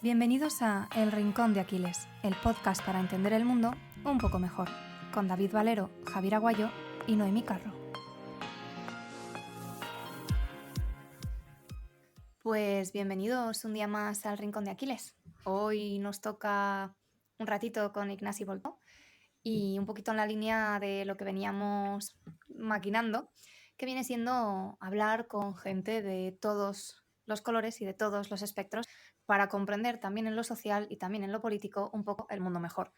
Bienvenidos a El Rincón de Aquiles, el podcast para entender el mundo un poco mejor, con David Valero, Javier Aguayo y Noemí Carro. Pues bienvenidos un día más al Rincón de Aquiles. Hoy nos toca un ratito con Ignasi Voltó y un poquito en la línea de lo que veníamos maquinando, que viene siendo hablar con gente de todos los colores y de todos los espectros para comprender también en lo social y también en lo político un poco el mundo mejor.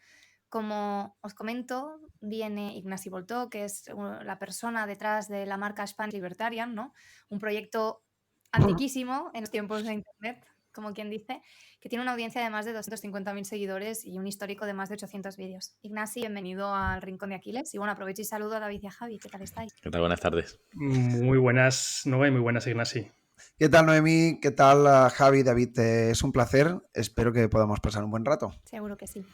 Como os comento, viene Ignasi Voltó, que es la persona detrás de la marca Spanish Libertarian, ¿no? Un proyecto antiquísimo en los tiempos de Internet, como quien dice, que tiene una audiencia de más de 250.000 seguidores y un histórico de más de 800 vídeos. Ignasi, bienvenido al Rincón de Aquiles. Y bueno, aprovecho y saludo a David y a Javi. ¿Qué tal estáis? ¿Qué tal? Buenas tardes. Muy buenas, Noé, muy buenas, Ignasi. ¿Qué tal, Noemí? ¿Qué tal, Javi, David? Es un placer. Espero que podamos pasar un buen rato. Seguro que sí.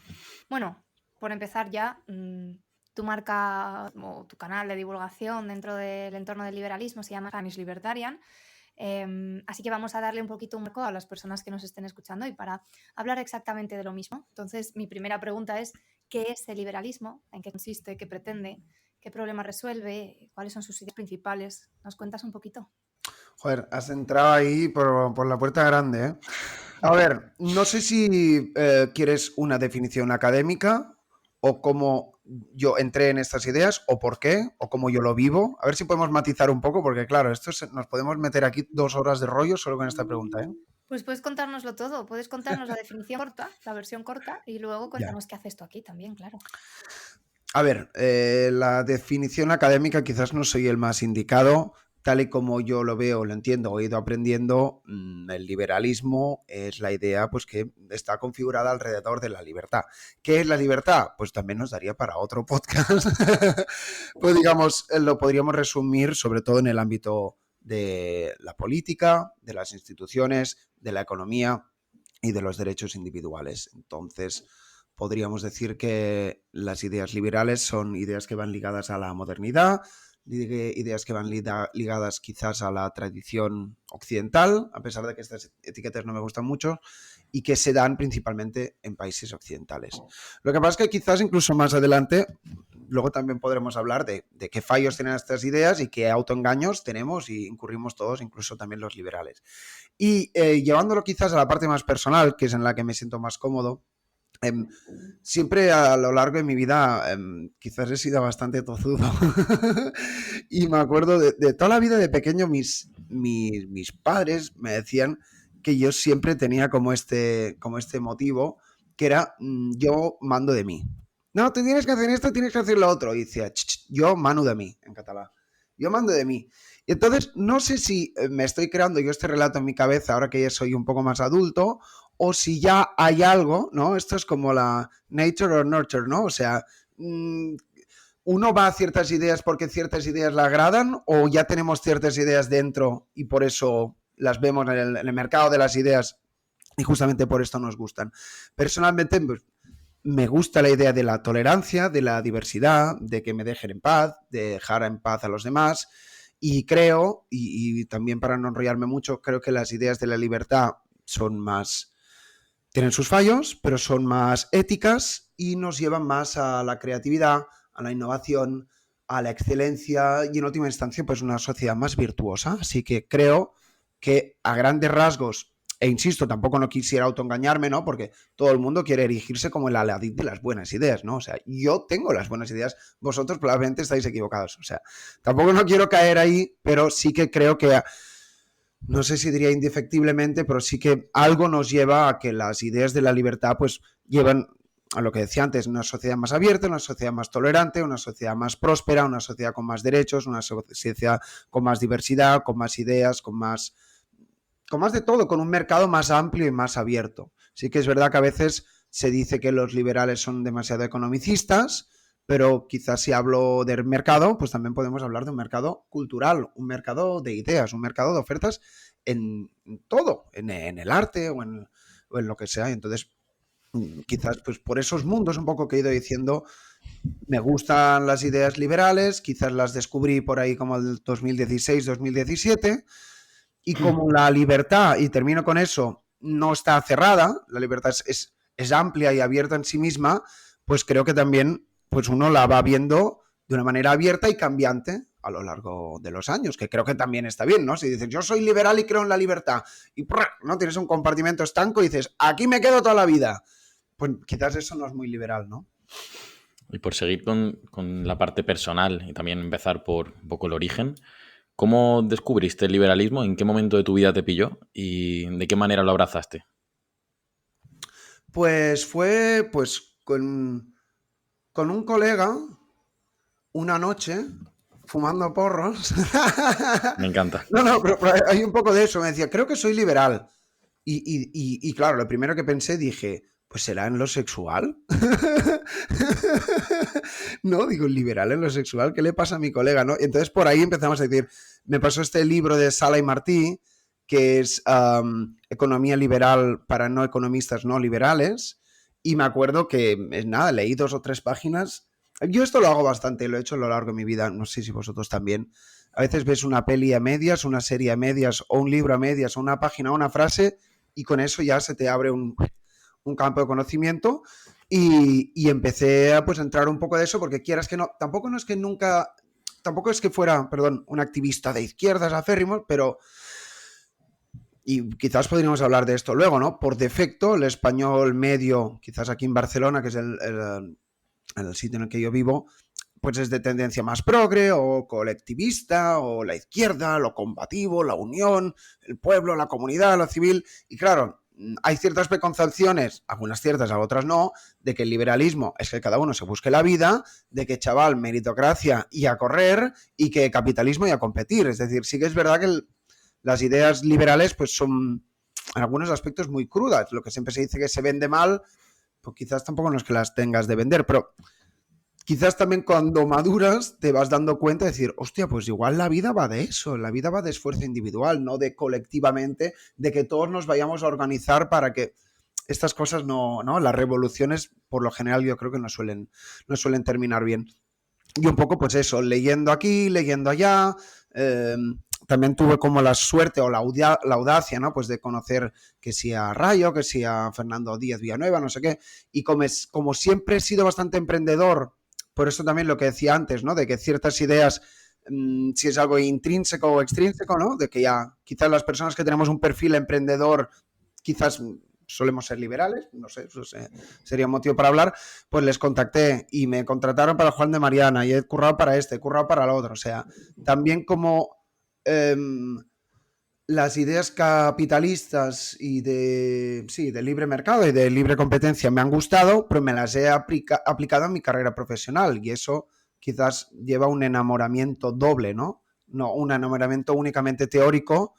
Bueno, por empezar ya, tu marca o tu canal de divulgación dentro del entorno del liberalismo se llama Spanish Libertarian. Así que vamos a darle un poquito un marco a las personas que nos estén escuchando y para hablar exactamente de lo mismo. Entonces, mi primera pregunta es, ¿qué es el liberalismo? ¿En qué consiste? ¿Qué pretende? ¿Qué problemas resuelve? ¿Cuáles son sus ideas principales? ¿Nos cuentas un poquito? Joder, has entrado ahí por la puerta grande, ¿eh? A ver, no sé si quieres una definición académica o cómo yo entré en estas ideas o por qué o cómo yo lo vivo. A ver si podemos matizar un poco porque, claro, nos podemos meter aquí 2 horas de rollo solo con esta pregunta, ¿eh? Pues puedes contárnoslo todo. Puedes contarnos la definición corta, la versión corta, y luego cuéntanos qué haces tú aquí también, claro. A ver, la definición académica quizás no soy el más indicado. Tal y como yo lo veo, lo entiendo, he ido aprendiendo, el liberalismo es la idea pues, que está configurada alrededor de la libertad. ¿Qué es la libertad? Pues también nos daría para otro podcast. Pues digamos, lo podríamos resumir sobre todo en el ámbito de la política, de las instituciones, de la economía y de los derechos individuales. Entonces, podríamos decir que las ideas liberales son ideas que van ligadas a la modernidad, ideas que van ligadas quizás a la tradición occidental, a pesar de que estas etiquetas no me gustan mucho, y que se dan principalmente en países occidentales. Lo que pasa es que quizás incluso más adelante, luego también podremos hablar de qué fallos tienen estas ideas y qué autoengaños tenemos y incurrimos todos, incluso también los liberales. Y llevándolo quizás a la parte más personal, que es en la que me siento más cómodo, siempre a lo largo de mi vida quizás he sido bastante tozudo y me acuerdo de toda la vida de pequeño mis padres me decían que yo siempre tenía como este motivo que era yo mando de mí. No, tú tienes que hacer esto, tienes que hacer lo otro. Y decía, yo mano de mí, en catalán. Yo mando de mí. Y entonces no sé si me estoy creando yo este relato en mi cabeza ahora que ya soy un poco más adulto o si ya hay algo, ¿no? Esto es como la nature or nurture, ¿no? O sea, uno va a ciertas ideas porque ciertas ideas le agradan o ya tenemos ciertas ideas dentro y por eso las vemos en el mercado de las ideas y justamente por esto nos gustan. Personalmente, pues, me gusta la idea de la tolerancia, de la diversidad, de que me dejen en paz, de dejar en paz a los demás. Y creo, y también para no enrollarme mucho, creo que las ideas de la libertad son más, tienen sus fallos, pero son más éticas y nos llevan más a la creatividad, a la innovación, a la excelencia y en última instancia pues una sociedad más virtuosa. Así que creo que a grandes rasgos, e insisto, tampoco no quisiera autoengañarme, ¿no? Porque todo el mundo quiere erigirse como el Aladín de las buenas ideas, ¿no? O sea, yo tengo las buenas ideas, vosotros probablemente estáis equivocados. O sea, tampoco no quiero caer ahí, pero sí que creo que, no sé si diría indefectiblemente, pero sí que algo nos lleva a que las ideas de la libertad pues llevan a lo que decía antes, una sociedad más abierta, una sociedad más tolerante, una sociedad más próspera, una sociedad con más derechos, una sociedad con más diversidad, con más ideas, con más de todo, con un mercado más amplio y más abierto. Sí que es verdad que a veces se dice que los liberales son demasiado economicistas, pero quizás si hablo del mercado, pues también podemos hablar de un mercado cultural, un mercado de ideas, un mercado de ofertas en todo, en el arte o en lo que sea. Entonces, quizás pues por esos mundos un poco que he ido diciendo, me gustan las ideas liberales, quizás las descubrí por ahí como el 2016, 2017, y como la libertad, y termino con eso, no está cerrada, la libertad es amplia y abierta en sí misma, pues creo que también pues uno la va viendo de una manera abierta y cambiante a lo largo de los años, que creo que también está bien, ¿no? Si dices, yo soy liberal y creo en la libertad, y no tienes un compartimento estanco y dices, aquí me quedo toda la vida, pues quizás eso no es muy liberal, ¿no? Y por seguir con la parte personal y también empezar por un poco el origen, ¿cómo descubriste el liberalismo? ¿En qué momento de tu vida te pilló? ¿Y de qué manera lo abrazaste? Pues fue con un colega una noche fumando porros. Me encanta. No, pero hay un poco de eso. Me decía, creo que soy liberal. Y claro, lo primero que pensé, dije, pues será en lo sexual. No, digo, liberal en lo sexual, ¿qué le pasa a mi colega? ¿No? Entonces por ahí empezamos a decir, me pasó este libro de Sala y Martí, que es Economía liberal para no economistas no liberales, y me acuerdo que, nada, leí 2 o 3 páginas. Yo esto lo hago bastante, lo he hecho a lo largo de mi vida, no sé si vosotros también. A veces ves una peli a medias, una serie a medias, o un libro a medias, o una página, o una frase, y con eso ya se te abre un campo de conocimiento, y empecé a pues entrar un poco de eso, porque quieras que no, tampoco es que fuera, perdón, un activista de izquierdas acérrimos, pero, y quizás podríamos hablar de esto luego, ¿no? Por defecto, el español medio, quizás aquí en Barcelona, que es el sitio en el que yo vivo, pues es de tendencia más progre o colectivista, o la izquierda, lo combativo, la unión, el pueblo, la comunidad, lo civil. Y claro, hay ciertas preconcepciones, algunas ciertas, otras no, de que el liberalismo es que cada uno se busque la vida, de que chaval, meritocracia y a correr, y que capitalismo y a competir. Es decir, sí que es verdad que las ideas liberales pues son en algunos aspectos muy crudas. Lo que siempre se dice que se vende mal, pues quizás tampoco no es que las tengas de vender, pero quizás también cuando maduras te vas dando cuenta de decir, hostia, pues igual la vida va de eso, la vida va de esfuerzo individual, no de colectivamente, de que todos nos vayamos a organizar para que estas cosas no, las revoluciones por lo general yo creo que no suelen terminar bien. Y un poco pues eso, leyendo aquí, leyendo allá, también tuve como la suerte o la audacia, ¿no? Pues de conocer que si a Rayo, que si a Fernando Díaz Villanueva, no sé qué, y como siempre he sido bastante emprendedor, por eso también lo que decía antes, ¿no? De que ciertas ideas, si es algo intrínseco o extrínseco, ¿no? De que ya quizás las personas que tenemos un perfil emprendedor, quizás solemos ser liberales, no sé, eso sería un motivo para hablar, pues les contacté y me contrataron para Juan de Mariana y he currado para he currado para el otro. O sea, también como las ideas capitalistas y de libre mercado y de libre competencia me han gustado, pero me las he aplicado en mi carrera profesional, y eso quizás lleva un enamoramiento doble, ¿no? No un enamoramiento únicamente teórico,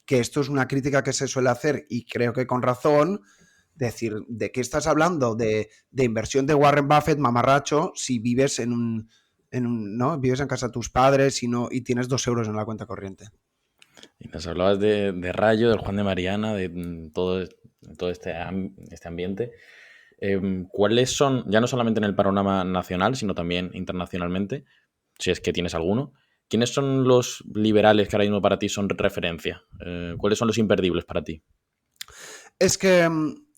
que esto es una crítica que se suele hacer, y creo que con razón, decir, ¿de qué estás hablando? De inversión de Warren Buffett, mamarracho, si vives ¿no? Vives en casa de tus padres y tienes 2 euros en la cuenta corriente. Y nos hablabas de Rayo, del Juan de Mariana, de todo este ambiente. ¿Cuáles son, ya no solamente en el panorama nacional, sino también internacionalmente, si es que tienes alguno, quiénes son los liberales que ahora mismo para ti son referencia? ¿Cuáles son los imperdibles para ti? Es que,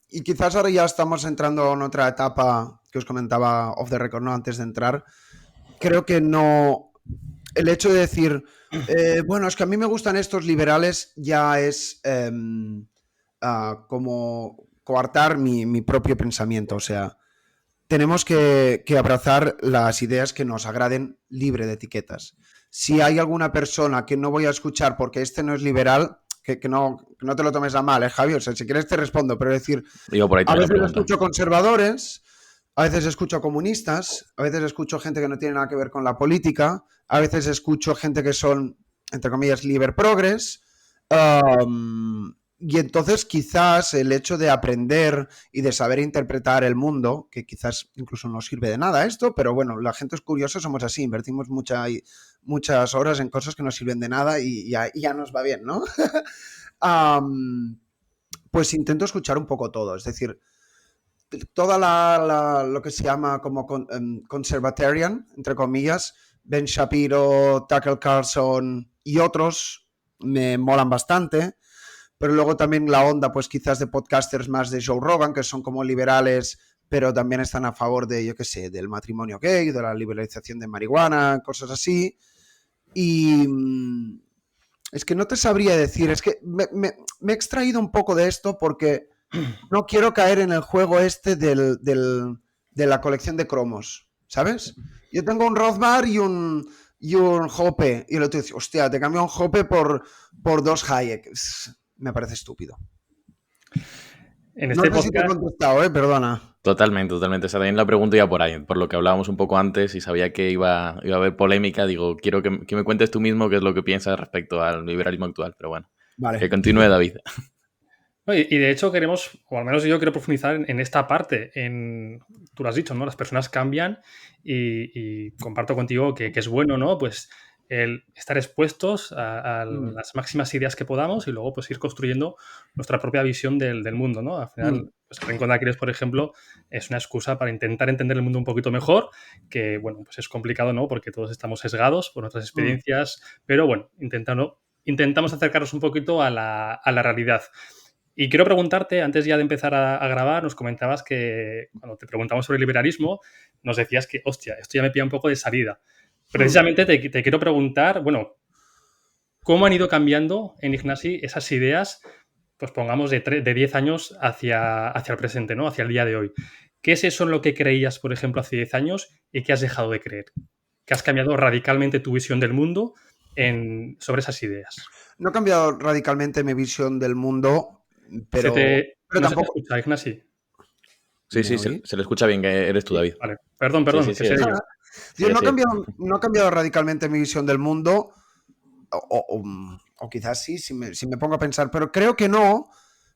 y quizás ahora ya estamos entrando en otra etapa que os comentaba off the record, ¿no? Antes de entrar, creo que no... El hecho de decir, bueno, es que a mí me gustan estos liberales, ya es como coartar mi propio pensamiento. O sea, tenemos que abrazar las ideas que nos agraden, libre de etiquetas. Si hay alguna persona que no voy a escuchar porque este no es liberal, que no te lo tomes a mal, Javi. O sea, si quieres te respondo, pero decir, digo, por ahí a veces escucho conservadores, a veces escucho comunistas, a veces escucho gente que no tiene nada que ver con la política, a veces escucho gente que son, entre comillas, liber progres, y entonces quizás el hecho de aprender y de saber interpretar el mundo, que quizás incluso no sirve de nada esto, pero bueno, la gente es curiosa, somos así, invertimos muchas horas en cosas que no sirven de nada y ya nos va bien, ¿no? Pues intento escuchar un poco todo, es decir, toda lo que se llama como conservatarian, entre comillas, Ben Shapiro, Tucker Carlson y otros me molan bastante, pero luego también la onda, pues quizás de podcasters más de Joe Rogan, que son como liberales, pero también están a favor de, yo qué sé, del matrimonio gay, de la liberalización de marihuana, cosas así. Y es que no te sabría decir, es que me he extraído un poco de esto porque no quiero caer en el juego este de la colección de cromos, ¿sabes? Yo tengo un Rothbard y un Hoppe, y el otro dice, hostia, te cambio un Hoppe por 2 Hayek. Me parece estúpido. En No este sé si te he podcast, contestado, perdona. Totalmente. O sea, también la pregunta iba por ahí, por lo que hablábamos un poco antes y sabía que iba a haber polémica. Digo, quiero que me cuentes tú mismo qué es lo que piensas respecto al liberalismo actual. Pero bueno, que Vale. continúe David. oye, y de hecho queremos, o al menos yo quiero profundizar en esta parte. Tú lo has dicho, ¿no? Las personas cambian y comparto contigo que es bueno, ¿no? Pues el estar expuestos a las máximas ideas que podamos y luego pues ir construyendo nuestra propia visión del mundo, ¿no? Al final, pues el Rincón de Aquiles, por ejemplo, es una excusa para intentar entender el mundo un poquito mejor, que, bueno, pues es complicado, ¿no? Porque todos estamos sesgados por nuestras experiencias, pero bueno, intentamos acercarnos un poquito a la realidad. Y quiero preguntarte, antes ya de empezar a grabar, nos comentabas que cuando te preguntamos sobre el liberalismo, nos decías que, hostia, esto ya me pilla un poco de salida. Precisamente te quiero preguntar, bueno, ¿cómo han ido cambiando en Ignasi esas ideas, pues pongamos de 10 años hacia el presente, ¿no? Hacia el día de hoy? ¿Qué es eso en lo que creías, por ejemplo, hace 10 años y qué has dejado de creer? ¿Que has cambiado radicalmente tu visión del mundo sobre esas ideas? No he cambiado radicalmente mi visión del mundo, pero No se te tampoco... escucha, Ignasi. Sí, ¿Me sí, oís? se le escucha bien, que eres tú, Sí, David. vale. Perdón, Sí, que sí, sé yo. Yo no sí. he cambiado radicalmente mi visión del mundo, o quizás sí, si me pongo a pensar, pero creo que no,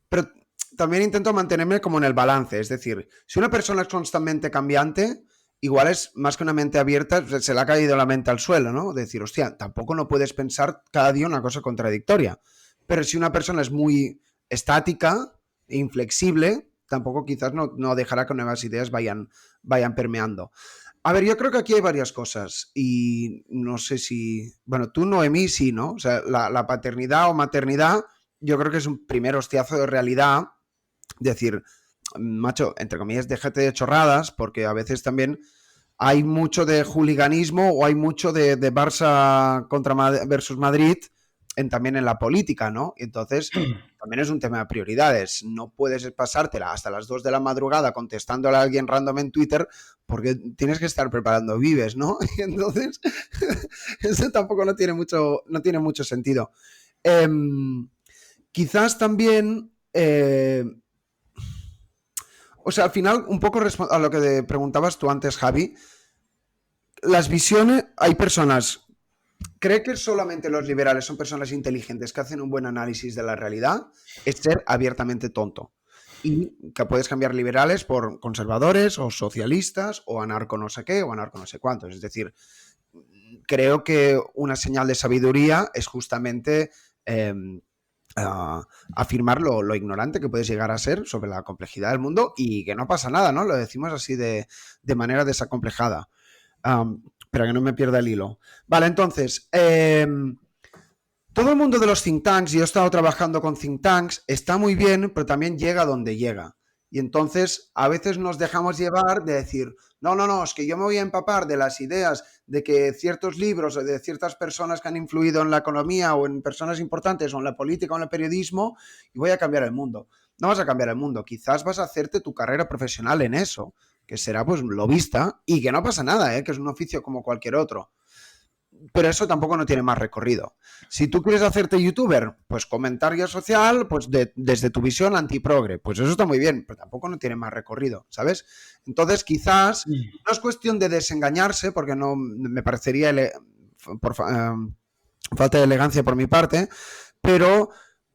pero también intento mantenerme como en el balance, es decir, si una persona es constantemente cambiante, igual es más que una mente abierta, se le ha caído la mente al suelo, ¿no? Decir, hostia, tampoco no puedes pensar cada día una cosa contradictoria, pero si una persona es muy estática e inflexible, tampoco quizás no dejará que nuevas ideas vayan permeando. A ver, yo creo que aquí hay varias cosas y no sé si... Bueno, tú, Noemí, sí, ¿no? O sea, la paternidad o maternidad yo creo que es un primer hostiazo de realidad. Decir, macho, entre comillas, déjate de chorradas, porque a veces también hay mucho de hooliganismo o hay mucho de Barça versus Madrid también en la política, ¿no? Y entonces también es un tema de prioridades. No puedes pasártela hasta las 2 de la madrugada contestándole a alguien random en Twitter porque tienes que estar preparando vives, ¿no? Y entonces eso tampoco no tiene mucho sentido. Quizás también... o sea, al final, un poco a lo que te preguntabas tú antes, Javi, las visiones, hay personas... ¿Cree que solamente los liberales son personas inteligentes que hacen un buen análisis de la realidad? Es ser abiertamente tonto. Y que puedes cambiar liberales por conservadores o socialistas o anarco no sé qué o anarco no sé cuántos. Es decir, creo que una señal de sabiduría es justamente afirmar lo ignorante que puedes llegar a ser sobre la complejidad del mundo y que no pasa nada, ¿no? Lo decimos así de manera desacomplejada. Espera, que no me pierda el hilo. Vale, entonces, todo el mundo de los think tanks, yo he estado trabajando con think tanks, está muy bien, pero también llega donde llega. Y entonces, a veces nos dejamos llevar de decir, no, es que yo me voy a empapar de las ideas de que ciertos libros o de ciertas personas que han influido en la economía o en personas importantes o en la política o en el periodismo y voy a cambiar el mundo. No vas a cambiar el mundo, quizás vas a hacerte tu carrera profesional en eso, que será pues lobista y que no pasa nada, que es un oficio como cualquier otro. Pero eso tampoco no tiene más recorrido. Si tú quieres hacerte youtuber, pues comentario social, pues desde tu visión antiprogre, pues eso está muy bien, pero tampoco no tiene más recorrido, ¿sabes? Entonces quizás no es cuestión de desengañarse, porque no me parecería falta de elegancia por mi parte, pero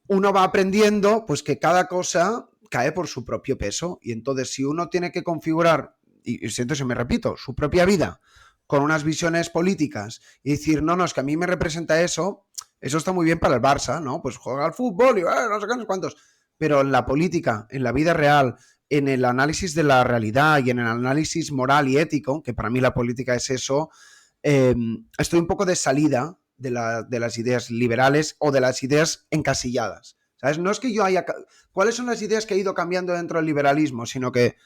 uno va aprendiendo pues que cada cosa cae por su propio peso y entonces si uno tiene que configurar, y siento si me repito, su propia vida con unas visiones políticas y decir, no, es que a mí me representa eso está muy bien para el Barça, ¿no? Pues juega al fútbol y no sé qué, cuántos. Pero en la política, en la vida real, en el análisis de la realidad y en el análisis moral y ético, que para mí la política es eso, estoy un poco de salida de las ideas liberales o de las ideas encasilladas. ¿Sabes? No es que yo haya... ¿Cuáles son las ideas que he ido cambiando dentro del liberalismo? Sino que,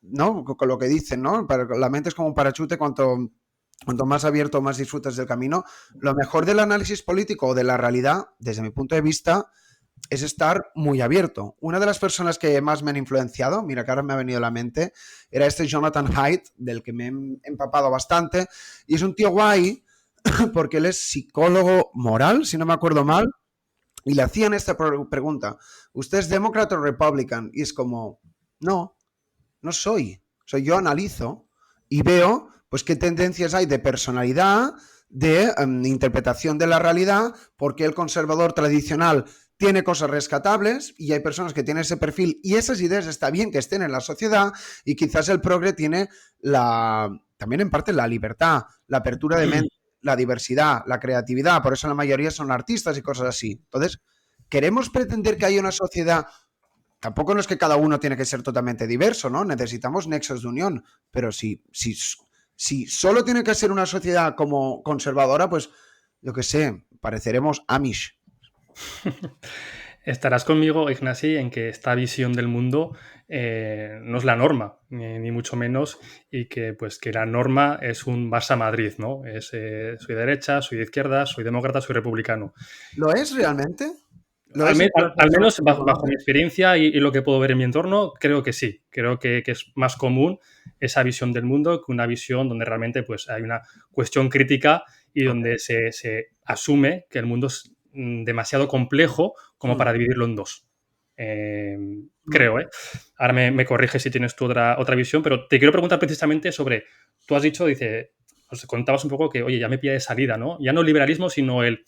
¿no? Con lo que dicen, ¿no? La mente es como un parachute, cuanto más abierto, más disfrutas del camino. Lo mejor del análisis político o de la realidad, desde mi punto de vista, es estar muy abierto. Una de las personas que más me han influenciado, mira que ahora me ha venido a la mente, era este Jonathan Haidt, del que me he empapado bastante, y es un tío guay porque él es psicólogo moral, si no me acuerdo mal, y le hacían esta pregunta: ¿usted es demócrata o republican? Y es como, no soy. O sea, yo analizo y veo pues qué tendencias hay de personalidad, de interpretación de la realidad, porque el conservador tradicional tiene cosas rescatables y hay personas que tienen ese perfil y esas ideas está bien que estén en la sociedad, y quizás el progre tiene también en parte la libertad, la apertura de mente, la diversidad, la creatividad, por eso la mayoría son artistas y cosas así. Entonces, ¿queremos pretender que haya una sociedad? Tampoco no es que cada uno tiene que ser totalmente diverso, ¿no? Necesitamos nexos de unión, pero si solo tiene que ser una sociedad como conservadora, pues yo qué sé, pareceremos Amish. Estarás conmigo, Ignasi, en que esta visión del mundo no es la norma, ni mucho menos, y que pues que la norma es un Barça Madrid, ¿no? Soy derecha, soy de izquierda, soy demócrata, soy republicano. ¿Lo es realmente? Al menos bajo mi experiencia y lo que puedo ver en mi entorno, creo que sí. Creo que es más común esa visión del mundo que una visión donde realmente pues, hay una cuestión crítica y donde se asume que el mundo es demasiado complejo como para dividirlo en dos. Creo, ¿eh? Ahora me corriges si tienes tú otra visión, pero te quiero preguntar precisamente sobre, tú has dicho, os contabas un poco que, oye, ya me pilla de salida, ¿no? Ya no el liberalismo, sino el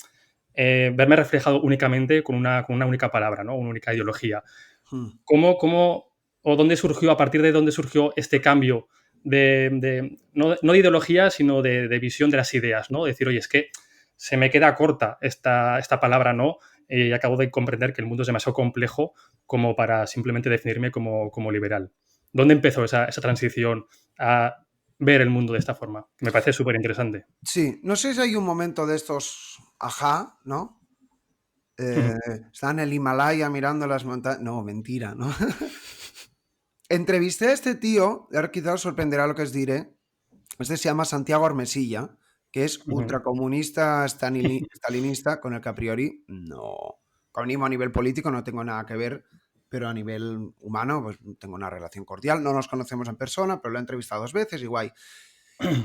verme reflejado únicamente con una única palabra, ¿no? Una única ideología. ¿Cómo o dónde surgió, a partir de dónde surgió este cambio no de ideología, sino de visión de las ideas, ¿no? Decir, oye, es que se me queda corta esta palabra, ¿no? Y acabo de comprender que el mundo es demasiado complejo como para simplemente definirme como liberal. ¿Dónde empezó esa transición a ver el mundo de esta forma? Me parece súper interesante. Sí, no sé si hay un momento de estos ajá, ¿no? Está en el Himalaya mirando las montañas. No, mentira, ¿no? Entrevisté a este tío, ahora quizás os sorprenderá lo que os diré. Este se llama Santiago Armesilla, que es ultracomunista stalinista, con el que a priori no, comunismo a nivel político no tengo nada que ver, pero a nivel humano pues tengo una relación cordial. No nos conocemos en persona, pero lo he entrevistado 2 veces y guay.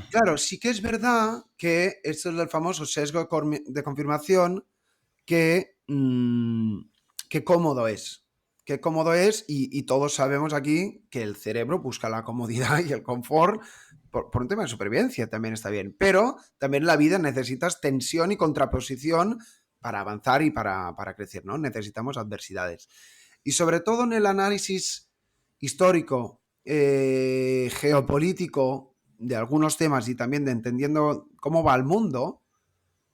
Claro, sí que es verdad que esto es el famoso sesgo de confirmación, que cómodo es. Qué cómodo es, y todos sabemos aquí que el cerebro busca la comodidad y el confort por un tema de supervivencia, también está bien. Pero también en la vida necesitas tensión y contraposición para avanzar y para crecer, ¿no? Necesitamos adversidades. Y sobre todo en el análisis histórico, geopolítico de algunos temas y también de entendiendo cómo va el mundo.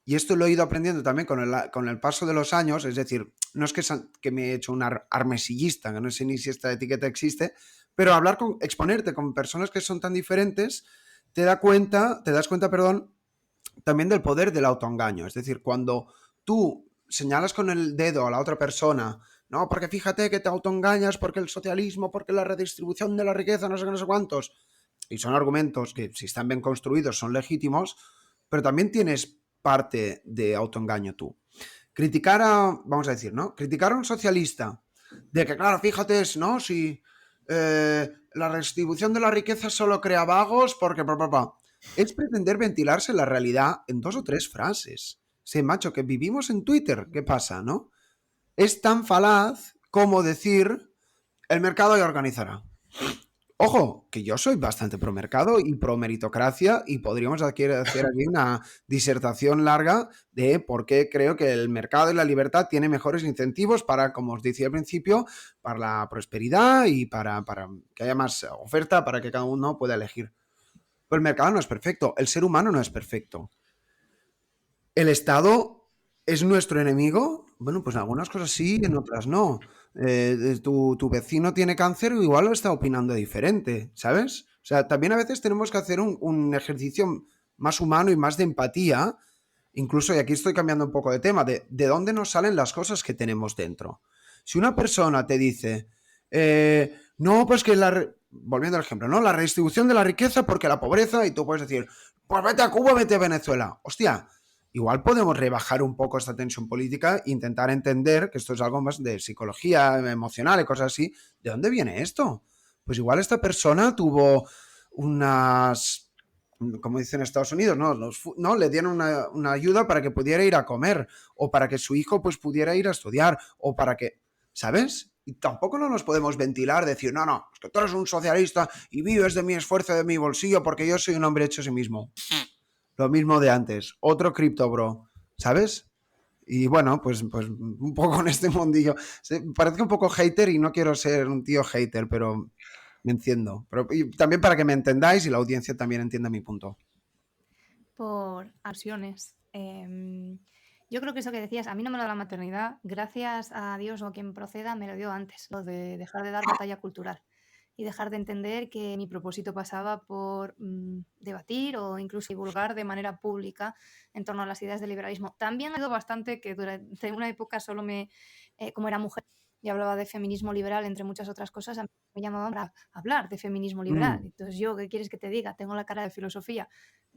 Y esto lo he ido aprendiendo también con el paso de los años, es decir, no es que me he hecho un armesillista, que no sé ni si esta etiqueta existe, pero exponerte con personas que son tan diferentes, te das cuenta, también del poder del autoengaño. Es decir, cuando tú señalas con el dedo a la otra persona, no, porque fíjate que te autoengañas, porque el socialismo, porque la redistribución de la riqueza, no sé qué, no sé cuántos, y son argumentos que si están bien construidos son legítimos, pero también tienes parte de autoengaño tú. Criticar a un socialista de que, claro, fíjate, ¿no? Si la redistribución de la riqueza solo crea vagos porque es pretender ventilarse la realidad en 2 o 3 frases. Sí, macho, que vivimos en Twitter, ¿qué pasa, no? Es tan falaz como decir el mercado ya organizará. Ojo, que yo soy bastante pro mercado y pro meritocracia, y podríamos hacer aquí una disertación larga de por qué creo que el mercado y la libertad tienen mejores incentivos para, como os decía al principio, para la prosperidad y para que haya más oferta, para que cada uno pueda elegir. Pero el mercado no es perfecto, el ser humano no es perfecto. ¿El Estado es nuestro enemigo? Bueno, pues en algunas cosas sí, en otras no. Tu vecino tiene cáncer, igual lo está opinando diferente, ¿sabes? O sea, también a veces tenemos que hacer un ejercicio más humano y más de empatía incluso, y aquí estoy cambiando un poco de tema, de dónde nos salen las cosas que tenemos dentro. Si una persona te dice, no, pues que volviendo al ejemplo, ¿no? La redistribución de la riqueza porque la pobreza, y tú puedes decir, pues vete a Cuba, vete a Venezuela. Hostia, igual podemos rebajar un poco esta tensión política e intentar entender que esto es algo más de psicología emocional y cosas así. ¿De dónde viene esto? Pues igual esta persona tuvo unas, como dicen en Estados Unidos, no le dieron una ayuda para que pudiera ir a comer, o para que su hijo pues pudiera ir a estudiar, o para que, ¿sabes? Y tampoco no nos podemos ventilar, decir, no, es que tú eres un socialista y vives de mi esfuerzo, de mi bolsillo, porque yo soy un hombre hecho a sí mismo. Lo mismo de antes, otro cripto bro, ¿sabes? Y bueno, pues un poco en este mundillo. Parece un poco hater y no quiero ser un tío hater, pero me enciendo. Pero, y también para que me entendáis y la audiencia también entienda mi punto. Por alusiones. Yo creo que eso que decías, a mí no me lo da la maternidad, gracias a Dios o a quien proceda, me lo dio antes, lo de dejar de dar batalla cultural y dejar de entender que mi propósito pasaba por debatir o incluso divulgar de manera pública en torno a las ideas del liberalismo. También ha sido bastante que durante una época solo como era mujer y hablaba de feminismo liberal, entre muchas otras cosas, a mí me llamaban para hablar de feminismo liberal. Entonces yo, ¿qué quieres que te diga? Tengo la cara de filosofía,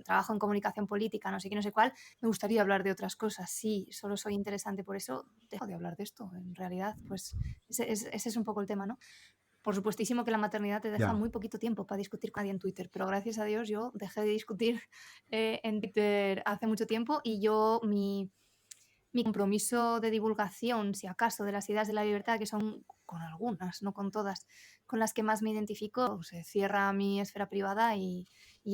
trabajo en comunicación política, no sé qué, no sé cuál, me gustaría hablar de otras cosas. Sí, solo soy interesante por eso, dejo de hablar de esto. En realidad, pues ese es un poco el tema, ¿no? Por supuestísimo que la maternidad te deja muy poquito tiempo para discutir con nadie en Twitter, pero gracias a Dios yo dejé de discutir en Twitter hace mucho tiempo y mi compromiso de divulgación, si acaso, de las ideas de la libertad, que son con algunas, no con todas, con las que más me identifico, se cierra mi esfera privada y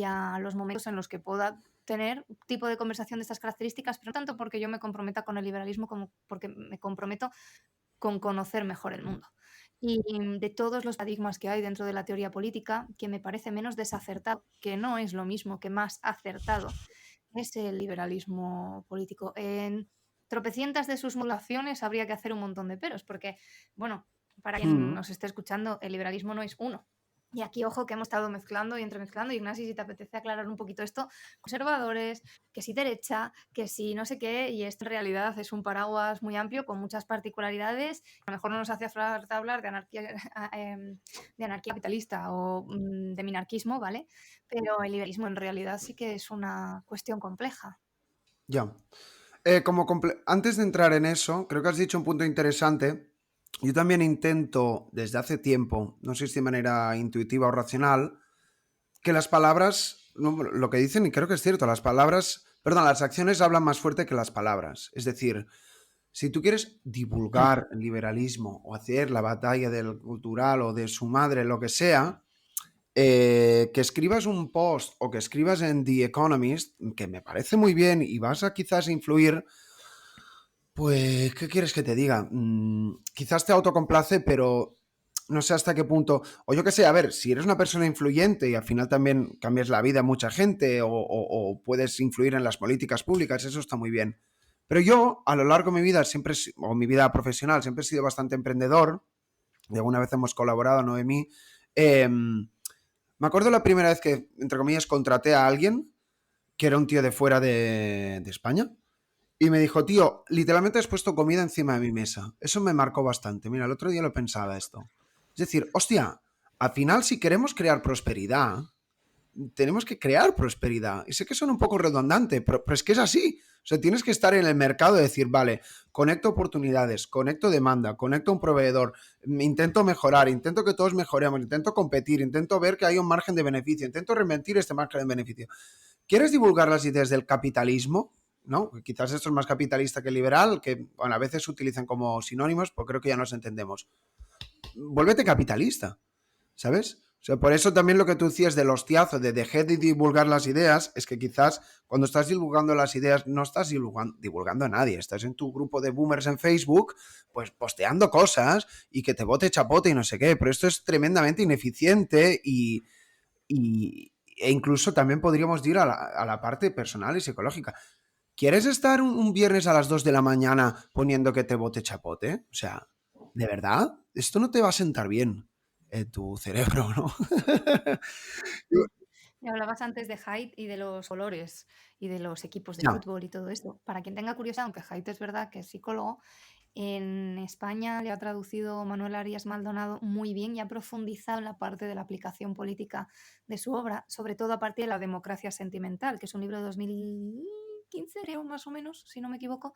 a los momentos en los que pueda tener un tipo de conversación de estas características, pero no tanto porque yo me comprometa con el liberalismo como porque me comprometo con conocer mejor el mundo. Y de todos los paradigmas que hay dentro de la teoría política, que me parece menos desacertado, que no es lo mismo que más acertado, es el liberalismo político. En tropecientas de sus modulaciones habría que hacer un montón de peros, porque, bueno, para quien nos esté escuchando, el liberalismo no es uno. Y aquí, ojo, que hemos estado mezclando y entremezclando. Ignacio, si te apetece aclarar un poquito esto, conservadores, que si derecha, que si no sé qué, y esto en realidad es un paraguas muy amplio con muchas particularidades. A lo mejor no nos hace falta hablar de anarquía capitalista o de minarquismo, ¿vale? Pero el liberalismo en realidad sí que es una cuestión compleja. Ya. Antes de entrar en eso, creo que has dicho un punto interesante. Yo también intento, desde hace tiempo, no sé si de manera intuitiva o racional, que las palabras, lo que dicen, y creo que es cierto, las acciones hablan más fuerte que las palabras. Es decir, si tú quieres divulgar el liberalismo o hacer la batalla del cultural o de su madre, lo que sea, que escribas un post o que escribas en The Economist, que me parece muy bien y vas a quizás influir, pues, ¿qué quieres que te diga? Quizás te autocomplace, pero no sé hasta qué punto, o yo qué sé, a ver, si eres una persona influyente y al final también cambias la vida a mucha gente o puedes influir en las políticas públicas, eso está muy bien. Pero yo, a lo largo de mi vida, o mi vida profesional, siempre he sido bastante emprendedor, y alguna vez hemos colaborado, Noemí. Me acuerdo la primera vez que, entre comillas, contraté a alguien que era un tío de fuera de España. Y me dijo, tío, literalmente has puesto comida encima de mi mesa. Eso me marcó bastante. Mira, el otro día lo pensaba esto. Es decir, hostia, al final si queremos crear prosperidad, tenemos que crear prosperidad. Y sé que suena un poco redundante, pero es que es así. O sea, tienes que estar en el mercado y decir, vale, conecto oportunidades, conecto demanda, conecto un proveedor, intento mejorar, intento que todos mejoremos, intento competir, intento ver que hay un margen de beneficio, intento reinvertir este margen de beneficio. ¿Quieres divulgar las ideas del capitalismo? ¿No? Quizás esto es más capitalista que liberal, que bueno, a veces se utilizan como sinónimos, pero creo que ya nos entendemos. Vuélvete capitalista, ¿sabes? O sea, por eso también lo que tú decías del hostiazo, de dejar de divulgar las ideas, es que quizás cuando estás divulgando las ideas no estás divulgando a nadie, estás en tu grupo de boomers en Facebook, pues posteando cosas y que te bote chapote y no sé qué, pero esto es tremendamente ineficiente e incluso también podríamos ir a la parte personal y psicológica. ¿Quieres estar un viernes a las 2 de la mañana poniendo que te bote chapote? O sea, ¿de verdad? Esto no te va a sentar bien en tu cerebro, ¿no? Y hablabas antes de Haidt y de los colores y de los equipos de Ya. fútbol y todo esto. Para quien tenga curiosidad, aunque Haidt es verdad que es psicólogo, en España le ha traducido Manuel Arias Maldonado muy bien y ha profundizado en la parte de la aplicación política de su obra, sobre todo a partir de La democracia sentimental, que es un libro de 2015, creo, más o menos, si no me equivoco.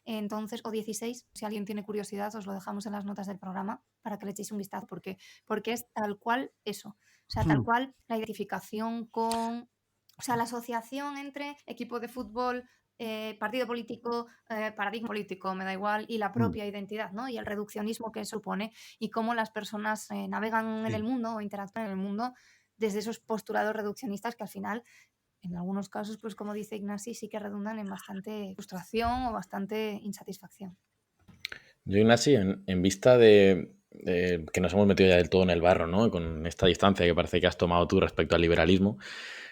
Entonces, o 16, si alguien tiene curiosidad, os lo dejamos en las notas del programa para que le echéis un vistazo, porque es tal cual eso. O sea, tal Hmm. cual la identificación con, o sea, la asociación entre equipo de fútbol, partido político, paradigma político, me da igual, y la Hmm. propia identidad, ¿no? Y el reduccionismo que supone y cómo las personas navegan en el Sí. mundo o interactúan en el mundo desde esos postulados reduccionistas que al final, en algunos casos, pues como dice Ignasi, sí que redundan en bastante frustración o bastante insatisfacción. Yo, Ignasi, en vista de que nos hemos metido ya del todo en el barro, ¿no? Con esta distancia que parece que has tomado tú respecto al liberalismo,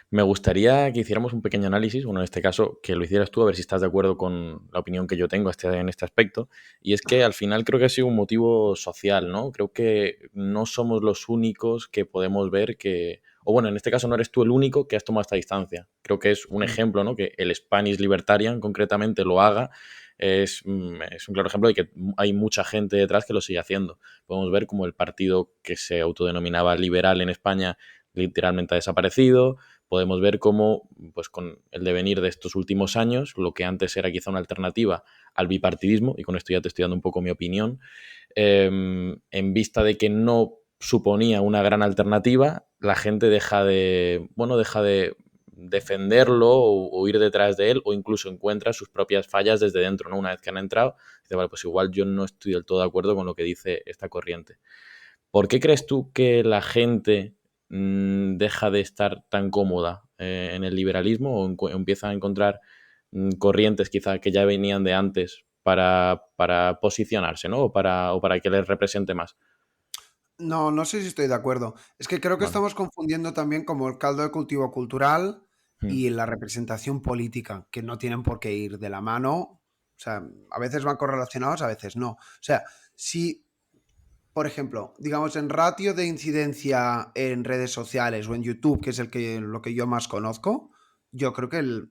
me gustaría que hiciéramos un pequeño análisis, bueno, en este caso, que lo hicieras tú, a ver si estás de acuerdo con la opinión que yo tengo en este aspecto. Y es que al final creo que ha sido un motivo social, ¿no? Creo que no somos los únicos que podemos ver que, o bueno, en este caso no eres tú el único que has tomado esta distancia. Creo que es un Hmm. ejemplo, ¿no? Que el Spanish Libertarian concretamente lo haga. Es un claro ejemplo de que hay mucha gente detrás que lo sigue haciendo. Podemos ver como el partido que se autodenominaba liberal en España literalmente ha desaparecido. Podemos ver cómo, pues con el devenir de estos últimos años, lo que antes era quizá una alternativa al bipartidismo, y con esto ya te estoy dando un poco mi opinión, en vista de que no suponía una gran alternativa, la gente deja de defenderlo o ir detrás de él, o incluso encuentra sus propias fallas desde dentro, ¿no? Una vez que han entrado, dice, vale, pues igual yo no estoy del todo de acuerdo con lo que dice esta corriente. ¿Por qué crees tú que la gente deja de estar tan cómoda en el liberalismo o empieza a encontrar corrientes quizá que ya venían de antes para posicionarse, ¿no? O para que les represente más? No, no sé si estoy de acuerdo. Es que creo que Vale. estamos confundiendo también como el caldo de cultivo cultural Mm. y la representación política, que no tienen por qué ir de la mano. O sea, a veces van correlacionados, a veces no. O sea, si, por ejemplo, digamos en ratio de incidencia en redes sociales o en YouTube, que es lo que yo más conozco, yo creo que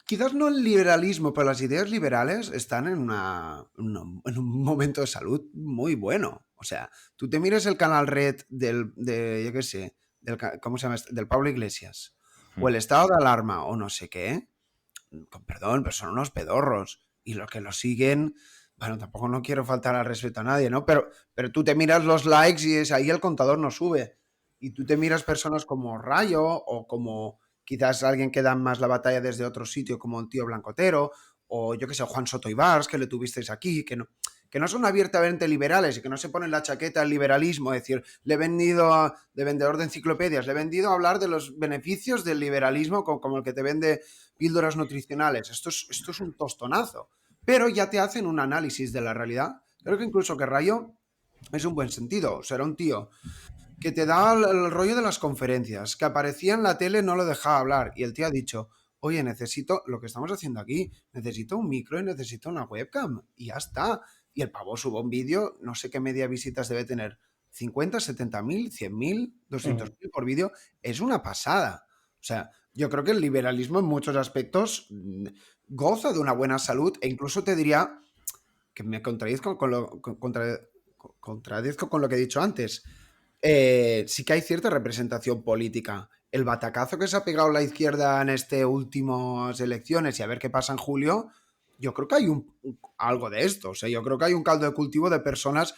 quizás no el liberalismo, pero las ideas liberales están en un momento de salud muy bueno. O sea, tú te miras el canal Red yo qué sé, ¿cómo se llama? Del Pablo Iglesias, o Mm. el estado de alarma, o no sé qué, con perdón, pero son unos pedorros. Y los que lo siguen, bueno, tampoco no quiero faltar al respeto a nadie, ¿no? Pero tú te miras los likes y es ahí el contador no sube. Y tú te miras personas como Rayo o como quizás alguien que da más la batalla desde otro sitio como el tío Blancotero o yo que sé, Juan Soto Ibars, que le tuvisteis aquí, que no son abiertamente liberales y que no se ponen la chaqueta al liberalismo, es decir, le he vendido de vendedor de enciclopedias, le he vendido a hablar de los beneficios del liberalismo como el que te vende píldoras nutricionales. Esto es un tostonazo, pero ya te hacen un análisis de la realidad. Creo que incluso que Rayo es un buen sentido, o sea, era un tío que te da el rollo de las conferencias, que aparecía en la tele, no lo dejaba hablar, y el tío ha dicho, oye, necesito lo que estamos haciendo aquí, necesito un micro y necesito una webcam, y ya está. Y el pavo sube un vídeo, no sé qué media visitas debe tener, 50, 70.000, 100.000, Ujú. 200.000 por vídeo, es una pasada. O sea, yo creo que el liberalismo en muchos aspectos goza de una buena salud e incluso te diría que me contradizco contradizco con lo que he dicho antes. Sí que hay cierta representación política. El batacazo que se ha pegado la izquierda en estas últimas elecciones y a ver qué pasa en julio, yo creo que hay algo de esto. O sea, yo creo que hay un caldo de cultivo de personas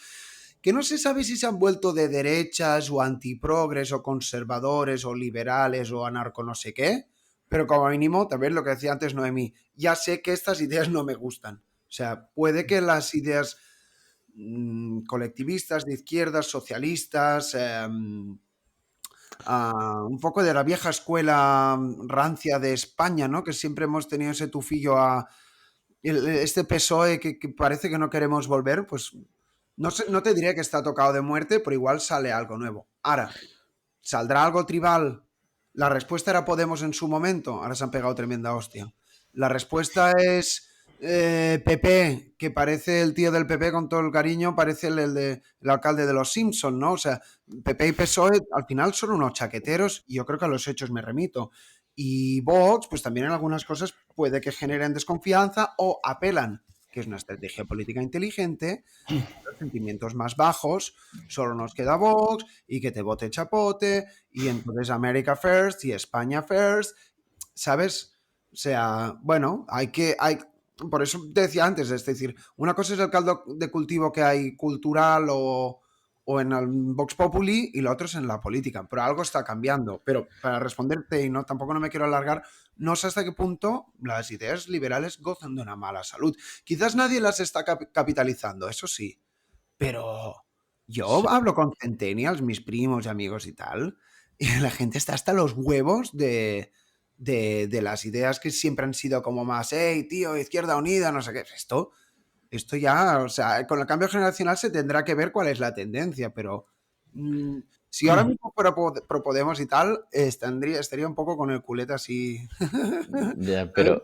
que no se sabe si se han vuelto de derechas o antiprogres o conservadores o liberales o anarco no sé qué, pero como mínimo, también lo que decía antes Noemí, ya sé que estas ideas no me gustan. O sea, puede que las ideas colectivistas, de izquierdas, socialistas, un poco de la vieja escuela rancia de España, ¿no? Que siempre hemos tenido ese tufillo a este PSOE que parece que no queremos volver, pues no, no te diré que está tocado de muerte, pero igual sale algo nuevo. Ahora, ¿saldrá algo tribal? La respuesta era Podemos en su momento, ahora se han pegado tremenda hostia. La respuesta es PP, que parece el tío del PP con todo el cariño, parece el alcalde de los Simpson, ¿no? O sea, PP y PSOE al final son unos chaqueteros y yo creo que a los hechos me remito. Y Vox, pues también en algunas cosas puede que generen desconfianza o apelan, que es una estrategia política inteligente, a los sentimientos más bajos, solo nos queda Vox y que te vote chapote y entonces America First y España First, ¿sabes? O sea, bueno, por eso te decía antes, es decir, una cosa es el caldo de cultivo que hay cultural o en el Vox Populi y lo otro es en la política, pero algo está cambiando. Pero para responderte, y no tampoco no me quiero alargar, no sé hasta qué punto las ideas liberales gozan de una mala salud. Quizás nadie las está capitalizando, eso sí, pero yo Sí. hablo con centennials, mis primos y amigos y tal, y la gente está hasta los huevos de las ideas que siempre han sido como más, hey, tío, Izquierda Unida, no sé qué. Esto ya, o sea, con el cambio generacional se tendrá que ver cuál es la tendencia, pero si ahora mismo fuera pro Podemos y tal, estaría un poco con el culete así. Ya, ¿Sabes?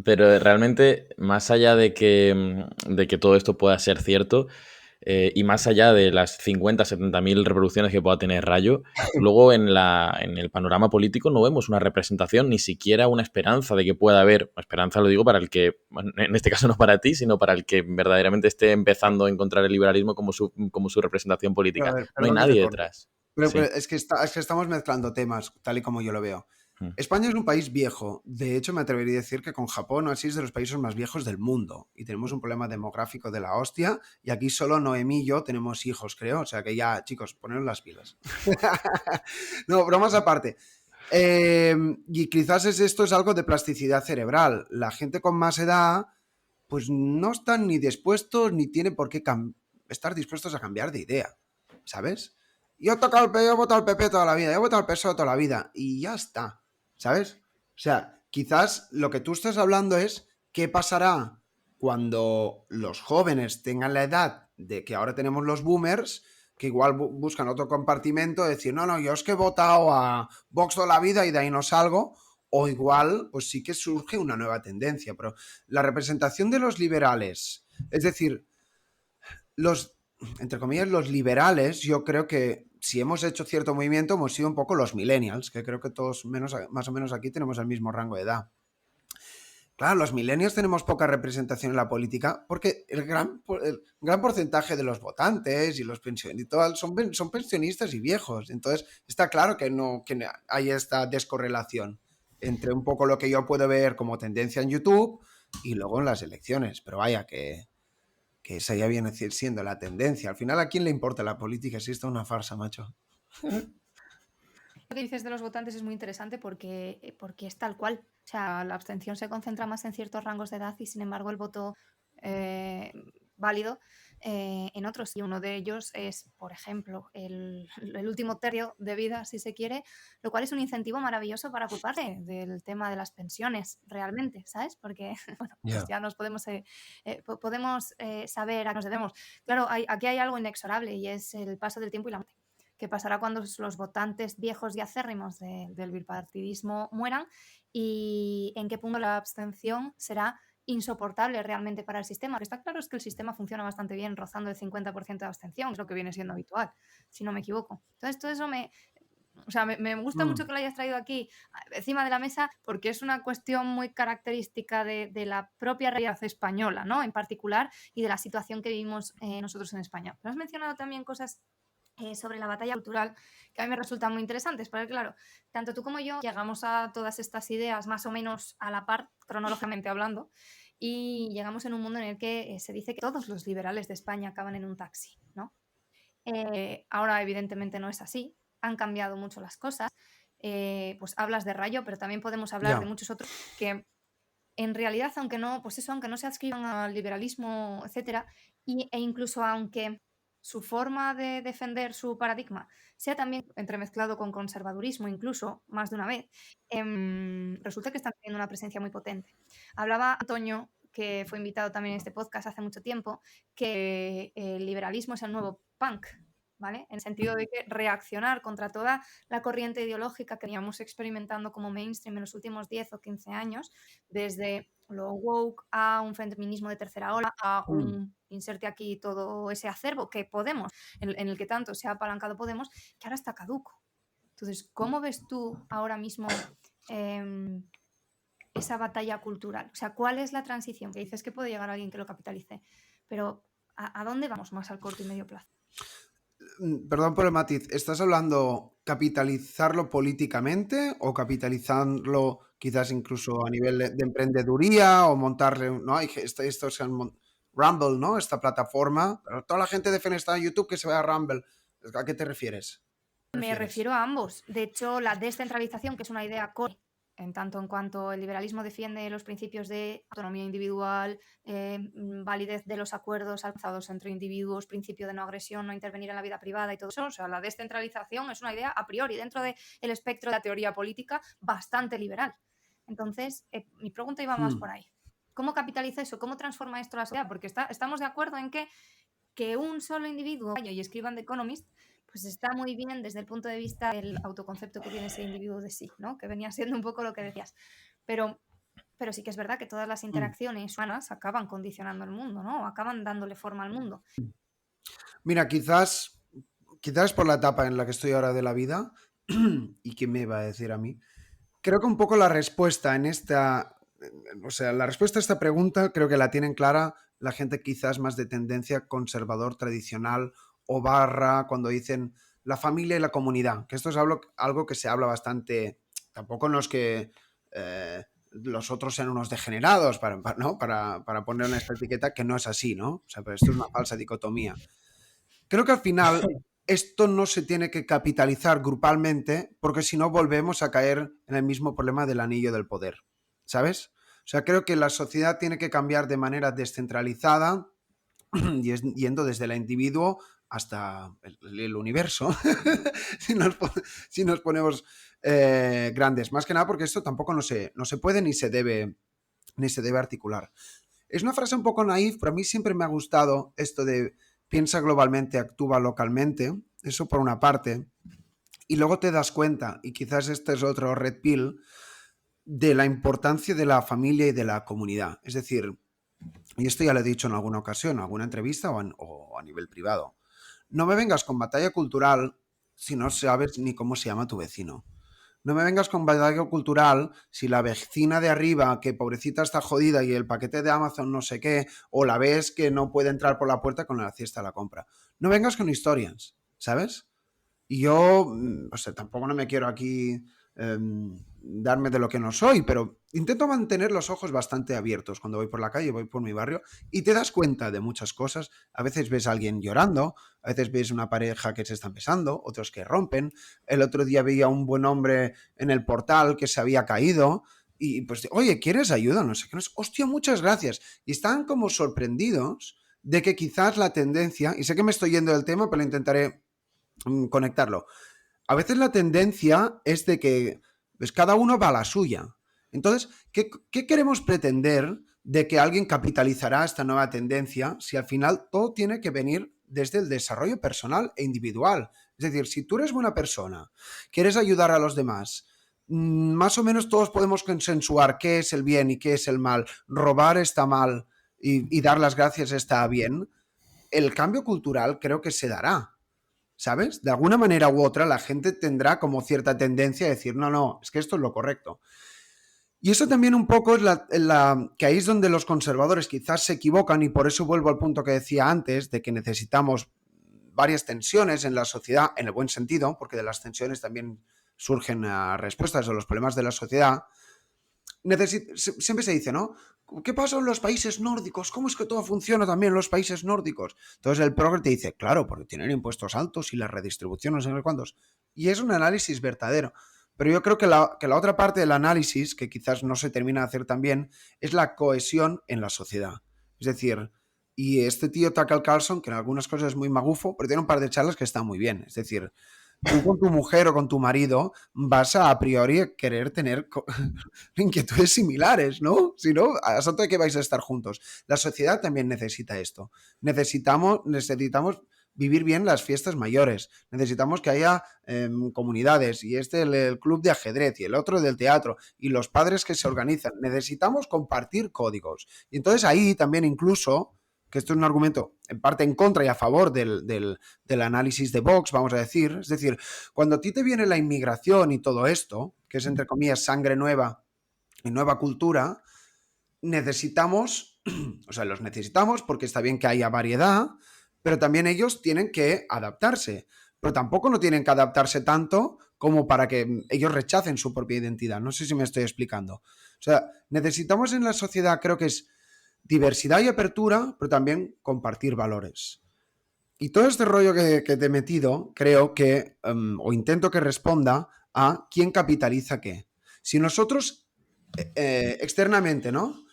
pero realmente, más allá de que todo esto pueda ser cierto, y más allá de las 50, 70.000 reproducciones que pueda tener Rayo, luego en el panorama político no vemos una representación, ni siquiera una esperanza de que pueda haber, esperanza lo digo para el que, en este caso no para ti, sino para el que verdaderamente esté empezando a encontrar el liberalismo como su representación Pero a política. ver, No hay perdón que te nadie corte. detrás. Pero Sí. es que estamos mezclando temas, tal y como yo lo veo. Mm. España es un país viejo. De hecho, me atrevería a decir que con Japón así es de los países más viejos del mundo. Y tenemos un problema demográfico de la hostia. Y aquí solo Noemí y yo tenemos hijos, creo. O sea que ya, chicos, poneros las pilas. No, bromas aparte. Y quizás esto es algo de plasticidad cerebral. La gente con más edad, pues no están ni dispuestos ni tienen por qué estar dispuestos a cambiar de idea, ¿sabes? Yo he tocado el PP, yo he votado al PP toda la vida, yo he votado al PSOE toda la vida y ya está, ¿sabes? O sea, quizás lo que tú estás hablando es qué pasará cuando los jóvenes tengan la edad de que ahora tenemos los boomers, que igual buscan otro compartimento, decir, no, yo es que he votado a Vox toda la vida y de ahí no salgo, o igual, pues sí que surge una nueva tendencia, pero la representación de los liberales, es decir, los, entre comillas, los liberales, yo creo que si hemos hecho cierto movimiento, hemos sido un poco los millennials, que creo que todos más o menos aquí tenemos el mismo rango de edad. Claro, los millennials tenemos poca representación en la política porque el gran porcentaje de los votantes y los pensionistas son pensionistas y viejos. Entonces, está claro que no que hay esta descorrelación entre un poco lo que yo puedo ver como tendencia en YouTube y luego en las elecciones. Pero vaya, que esa ya viene siendo la tendencia. Al final, ¿a quién le importa la política si esto es una farsa, macho? Lo que dices de los votantes es muy interesante porque es tal cual. O sea, la abstención se concentra más en ciertos rangos de edad y sin embargo el voto válido en otros. Y uno de ellos es, por ejemplo, el último tercio de vida, si se quiere, lo cual es un incentivo maravilloso para ocuparse del tema de las pensiones, realmente, ¿sabes? Porque, bueno, pues Ya. ya nos podemos saber a qué nos debemos. Claro, aquí hay algo inexorable y es el paso del tiempo y la muerte. ¿Qué pasará cuando los votantes viejos y acérrimos del bipartidismo mueran? ¿Y en qué punto la abstención será insoportable realmente para el sistema? Lo que está claro es que el sistema funciona bastante bien, rozando el 50% de abstención, es lo que viene siendo habitual, si no me equivoco. Entonces, todo eso me gusta mucho Mm. que lo hayas traído aquí encima de la mesa porque es una cuestión muy característica de la propia realidad española, ¿no? En particular, y de la situación que vivimos nosotros en España. Pero has mencionado también cosas sobre la batalla cultural que a mí me resultan muy interesantes, porque claro, tanto tú como yo llegamos a todas estas ideas más o menos a la par, cronológicamente hablando, y llegamos en un mundo en el que se dice que todos los liberales de España acaban en un taxi, ¿no? Ahora evidentemente no es así, han cambiado mucho las cosas, pues hablas de Rayo, pero también podemos hablar de Ya. muchos otros que en realidad, aunque no se adscriban al liberalismo, etcétera, e incluso aunque su forma de defender su paradigma sea también entremezclado con conservadurismo, incluso más de una vez, resulta que están teniendo una presencia muy potente. Hablaba Antonio, que fue invitado también en este podcast hace mucho tiempo, que el liberalismo es el nuevo punk, ¿vale? En el sentido de que reaccionar contra toda la corriente ideológica que veníamos experimentando como mainstream en los últimos 10 o 15 años, desde lo woke a un feminismo de tercera ola, a un inserte aquí todo ese acervo que Podemos, en el que tanto se ha apalancado Podemos, que ahora está caduco. Entonces, ¿cómo ves tú ahora mismo esa batalla cultural? O sea, ¿cuál es la transición? Que dices que puede llegar alguien que lo capitalice, pero ¿a dónde vamos más al corto y medio plazo? Perdón por el matiz, ¿estás hablando capitalizarlo políticamente o capitalizarlo quizás incluso a nivel de emprendeduría o montarle, ¿no? Esto es Rumble, ¿no? Esta plataforma, pero toda la gente defiende esta en YouTube que se vea Rumble. ¿A qué te refieres? Me refiero a ambos. De hecho, la descentralización, que es una idea core, en tanto en cuanto el liberalismo defiende los principios de autonomía individual, validez de los acuerdos alcanzados entre individuos, principio de no agresión, no intervenir en la vida privada y todo eso. O sea, la descentralización es una idea a priori dentro del espectro de la teoría política bastante liberal. Entonces, mi pregunta iba más por ahí. ¿Cómo capitaliza eso? ¿Cómo transforma esto la sociedad? Porque estamos de acuerdo en que un solo individuo y escriban The Economist pues está muy bien desde el punto de vista del autoconcepto que tiene ese individuo de sí, ¿no? Que venía siendo un poco lo que decías. Pero sí que es verdad que todas las interacciones humanas acaban condicionando el mundo, ¿no? Acaban dándole forma al mundo. Mira, quizás por la etapa en la que estoy ahora de la vida, y qué me va a decir a mí, creo que un poco la respuesta en esta, o sea, la respuesta a esta pregunta creo que la tienen clara la gente quizás más de tendencia conservador, tradicional o barra, cuando dicen la familia y la comunidad, que esto es algo que se habla bastante, tampoco en los que los otros sean unos degenerados, ¿no? para poner una etiqueta que no es así, ¿no? O sea, pero esto es una falsa dicotomía. Creo que al final esto no se tiene que capitalizar grupalmente porque si no volvemos a caer en el mismo problema del anillo del poder, ¿sabes? O sea, creo que la sociedad tiene que cambiar de manera descentralizada, yendo desde el individuo hasta el universo, si nos ponemos grandes. Más que nada porque esto tampoco no se puede ni se debe articular. Es una frase un poco naif, pero a mí siempre me ha gustado esto de piensa globalmente, actúa localmente, eso por una parte, y luego te das cuenta, y quizás este es otro red pill, de la importancia de la familia y de la comunidad. Es decir, y esto ya lo he dicho en alguna ocasión, en alguna entrevista o a nivel privado, no me vengas con batalla cultural si no sabes ni cómo se llama tu vecino. No me vengas con batalla cultural si la vecina de arriba, que pobrecita está jodida y el paquete de Amazon no sé qué, o la ves que no puede entrar por la puerta con la cesta de la compra. No vengas con historias, ¿sabes? Y yo, o sea, tampoco no me quiero aquí darme de lo que no soy, pero intento mantener los ojos bastante abiertos cuando voy por la calle, voy por mi barrio y te das cuenta de muchas cosas. A veces ves a alguien llorando, a veces ves una pareja que se están besando, otros que rompen. El otro día veía a un buen hombre en el portal que se había caído y pues, oye, ¿quieres ayuda? No sé qué. Hostia, muchas gracias. Y están como sorprendidos de que quizás la tendencia, y sé que me estoy yendo del tema, pero intentaré conectarlo. A veces la tendencia es de que pues, cada uno va a la suya. Entonces, ¿qué queremos pretender de que alguien capitalizará esta nueva tendencia si al final todo tiene que venir desde el desarrollo personal e individual? Es decir, si tú eres buena persona, quieres ayudar a los demás, más o menos todos podemos consensuar qué es el bien y qué es el mal. Robar está mal y dar las gracias está bien. El cambio cultural creo que se dará. ¿Sabes? De alguna manera u otra la gente tendrá como cierta tendencia a decir, no, es que esto es lo correcto. Y eso también un poco es que ahí es donde los conservadores quizás se equivocan y por eso vuelvo al punto que decía antes de que necesitamos varias tensiones en la sociedad, en el buen sentido, porque de las tensiones también surgen respuestas a los problemas de la sociedad. Siempre se dice, ¿no? ¿Qué pasa en los países nórdicos? ¿Cómo es que todo funciona también en los países nórdicos? Entonces el progre te dice, claro, porque tienen impuestos altos y la redistribución no sé cuántos. Y es un análisis verdadero. Pero yo creo que la otra parte del análisis, que quizás no se termina de hacer tan bien, es la cohesión en la sociedad. Es decir, y este tío Tucker Carlson, que en algunas cosas es muy magufo, pero tiene un par de charlas que están muy bien. Es decir, tú con tu mujer o con tu marido vas a priori querer tener inquietudes similares, ¿no? Si no, ¿a santo de qué vais a estar juntos? La sociedad también necesita esto. Necesitamos vivir bien las fiestas mayores, necesitamos que haya comunidades, y el club de ajedrez, y el otro del teatro, y los padres que se organizan. Necesitamos compartir códigos. Y entonces ahí también incluso, que esto es un argumento en parte en contra y a favor del análisis de Vox, vamos a decir, es decir, cuando a ti te viene la inmigración y todo esto, que es entre comillas sangre nueva y nueva cultura, necesitamos, o sea, los necesitamos porque está bien que haya variedad, pero también ellos tienen que adaptarse. Pero tampoco no tienen que adaptarse tanto como para que ellos rechacen su propia identidad. No sé si me estoy explicando. O sea, necesitamos en la sociedad, creo que es diversidad y apertura, pero también compartir valores. Y todo este rollo que te he metido, creo que, o intento que responda a quién capitaliza qué. Si nosotros externamente, ¿no?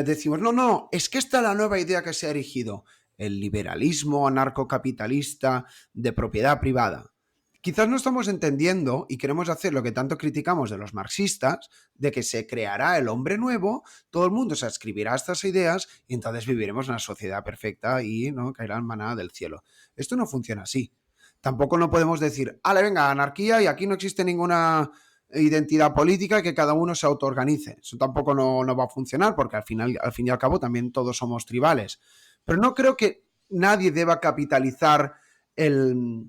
Decimos, no, es que esta es la nueva idea que se ha erigido, el liberalismo anarcocapitalista de propiedad privada. Quizás no estamos entendiendo y queremos hacer lo que tanto criticamos de los marxistas, de que se creará el hombre nuevo, todo el mundo se adscribirá a estas ideas y entonces viviremos en una sociedad perfecta y no caerá el maná del cielo. Esto no funciona así. Tampoco no podemos decir, ale, venga, anarquía y aquí no existe ninguna identidad política y que cada uno se autoorganice. Eso tampoco no va a funcionar porque al fin y al cabo también todos somos tribales. Pero no creo que nadie deba capitalizar el...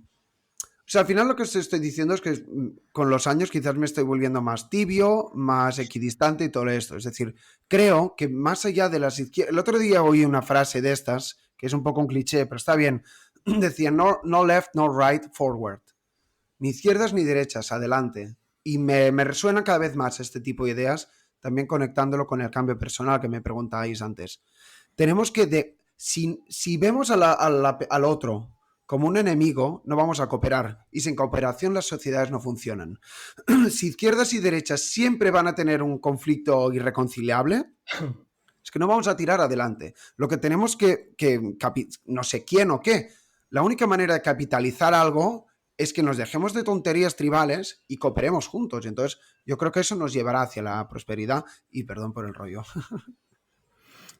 O sea, al final lo que os estoy diciendo es que con los años quizás me estoy volviendo más tibio, más equidistante y todo esto. Es decir, creo que más allá de las izquierdas... El otro día oí una frase de estas, que es un poco un cliché, pero está bien. Decía, no left, no right, forward. Ni izquierdas ni derechas, adelante. Y me resuena cada vez más este tipo de ideas, también conectándolo con el cambio personal que me preguntáis antes. Tenemos que... Si vemos al otro como un enemigo, no vamos a cooperar. Y sin cooperación las sociedades no funcionan. Si izquierdas y derechas siempre van a tener un conflicto irreconciliable, es que no vamos a tirar adelante. Lo que tenemos que no sé quién o qué, la única manera de capitalizar algo es que nos dejemos de tonterías tribales y cooperemos juntos. Y entonces yo creo que eso nos llevará hacia la prosperidad. Y perdón por el rollo.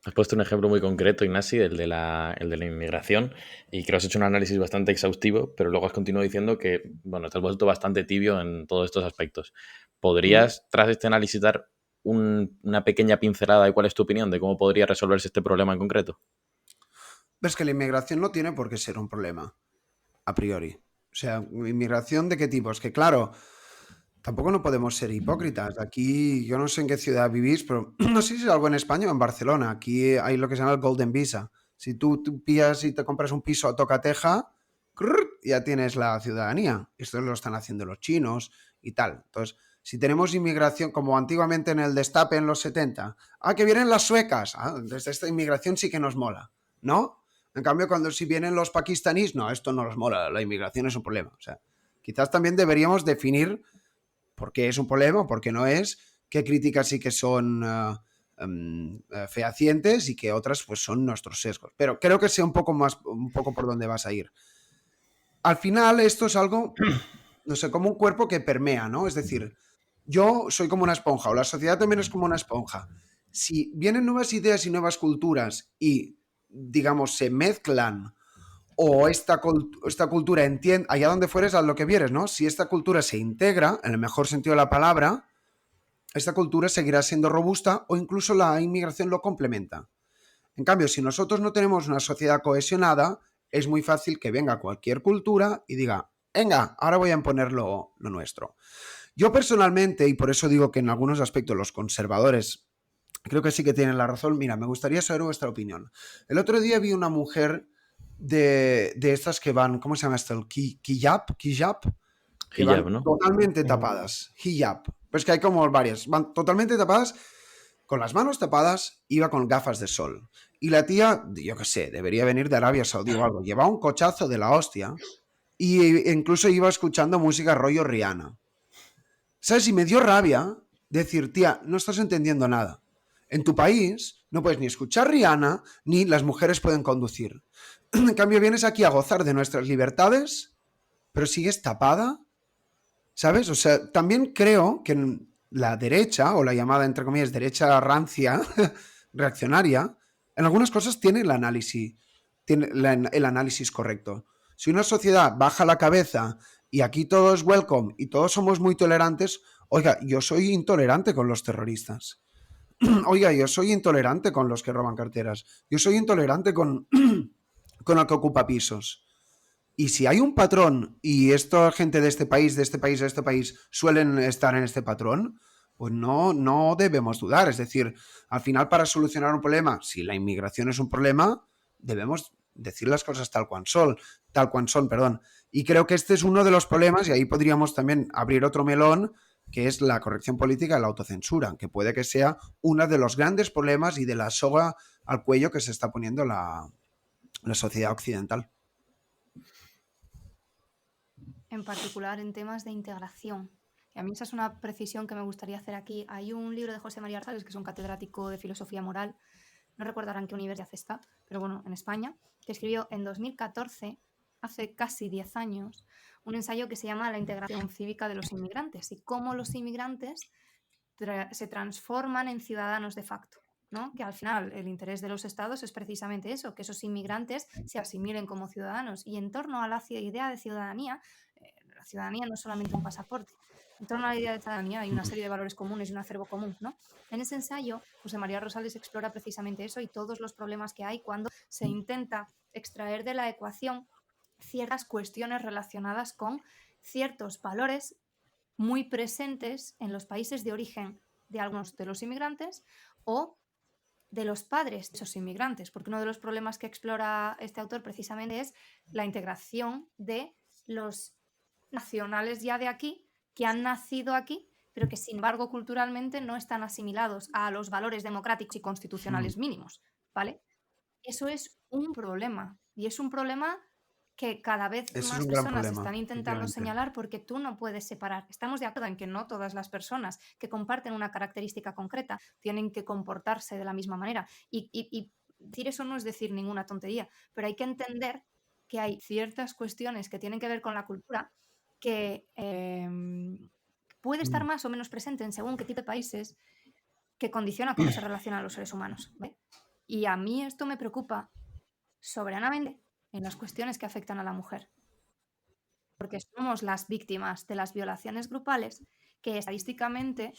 Has puesto un ejemplo muy concreto, Ignasi, el de la inmigración, y creo que has hecho un análisis bastante exhaustivo, pero luego has continuado diciendo que, bueno, te has vuelto bastante tibio en todos estos aspectos. ¿Podrías, tras este análisis, dar una pequeña pincelada de cuál es tu opinión de cómo podría resolverse este problema en concreto? Ves que la inmigración no tiene por qué ser un problema, a priori. O sea, ¿inmigración de qué tipo? Es que, claro, tampoco no podemos ser hipócritas. Aquí, yo no sé en qué ciudad vivís, pero no sé si es algo en España o en Barcelona. Aquí hay lo que se llama el Golden Visa. Si tú pillas y te compras un piso a tocateja, ya tienes la ciudadanía. Esto lo están haciendo los chinos y tal. Entonces, si tenemos inmigración, como antiguamente en el Destape en los 70, que vienen las suecas. Desde esta inmigración sí que nos mola, ¿no? En cambio, si vienen los pakistaníes, no, esto no nos mola, la inmigración es un problema. O sea, quizás también deberíamos definir por qué es un problema, por qué no es, qué críticas sí que son fehacientes y qué otras pues son nuestros sesgos. Pero creo que sé un poco por dónde vas a ir. Al final esto es algo, no sé, como un cuerpo que permea, ¿no? Es decir, yo soy como una esponja, o la sociedad también es como una esponja. Si vienen nuevas ideas y nuevas culturas y, digamos, se mezclan, o esta cultura entiende, allá donde fueres, a lo que vieres, ¿no? Si esta cultura se integra, en el mejor sentido de la palabra, esta cultura seguirá siendo robusta o incluso la inmigración lo complementa. En cambio, si nosotros no tenemos una sociedad cohesionada, es muy fácil que venga cualquier cultura y diga, venga, ahora voy a imponer lo nuestro. Yo personalmente, y por eso digo que en algunos aspectos los conservadores creo que sí que tienen la razón. Mira, me gustaría saber vuestra opinión. El otro día vi una mujer de estas que van, ¿cómo se llama esto? El hijab, que van ¿no? totalmente tapadas. Hijab. Pero es que hay como varias. Van totalmente tapadas, con las manos tapadas, iba con gafas de sol. Y la tía, yo qué sé, debería venir de Arabia Saudí o algo. Llevaba un cochazo de la hostia y incluso iba escuchando música rollo Rihanna. ¿Sabes? Y me dio rabia decir, tía, no estás entendiendo nada. En tu país no puedes ni escuchar Rihanna, ni las mujeres pueden conducir. En cambio, vienes aquí a gozar de nuestras libertades, pero sigues tapada, ¿sabes? O sea, también creo que la derecha, o la llamada, entre comillas, derecha rancia, reaccionaria, en algunas cosas tiene el análisis correcto. Si una sociedad baja la cabeza y aquí todo es welcome y todos somos muy tolerantes, oiga, yo soy intolerante con los terroristas. Oiga, yo soy intolerante con los que roban carteras. Yo soy intolerante con el que ocupa pisos. Y si hay un patrón y esta gente de este país suelen estar en este patrón, pues no debemos dudar. Es decir, al final para solucionar un problema, si la inmigración es un problema, debemos decir las cosas tal cual son. Y creo que este es uno de los problemas, y ahí podríamos también abrir otro melón, que es la corrección política y la autocensura, que puede que sea uno de los grandes problemas y de la soga al cuello que se está poniendo la sociedad occidental. En particular en temas de integración. Y a mí esa es una precisión que me gustaría hacer aquí. Hay un libro de José María Rosales, que es un catedrático de filosofía moral, no recuerdo ahora en qué universidad está, pero bueno, en España, que escribió en 2014, hace casi 10 años, un ensayo que se llama La integración cívica de los inmigrantes y cómo los inmigrantes se transforman en ciudadanos de facto, ¿no? Que al final el interés de los estados es precisamente eso, que esos inmigrantes se asimilen como ciudadanos. Y en torno a la idea de ciudadanía, la ciudadanía no es solamente un pasaporte. En torno a la idea de ciudadanía hay una serie de valores comunes y un acervo común, ¿no? En ese ensayo, José María Rosales explora precisamente eso y todos los problemas que hay cuando se intenta extraer de la ecuación ciertas cuestiones relacionadas con ciertos valores muy presentes en los países de origen de algunos de los inmigrantes o de los padres de esos inmigrantes, porque uno de los problemas que explora este autor precisamente es la integración de los nacionales ya de aquí, que han nacido aquí, pero que sin embargo culturalmente no están asimilados a los valores democráticos y constitucionales mínimos, ¿vale? Eso es un problema, y es un problema que cada vez Eso más es un gran personas problema, están intentando efectivamente. señalar, porque tú no puedes separar. Estamos de acuerdo en que no todas las personas que comparten una característica concreta tienen que comportarse de la misma manera. Y decir eso no es decir ninguna tontería, pero hay que entender que hay ciertas cuestiones que tienen que ver con la cultura que puede estar más o menos presente en según qué tipo de países, que condiciona cómo se relacionan los seres humanos, ¿vale? Y a mí esto me preocupa soberanamente en las cuestiones que afectan a la mujer, porque somos las víctimas de las violaciones grupales que estadísticamente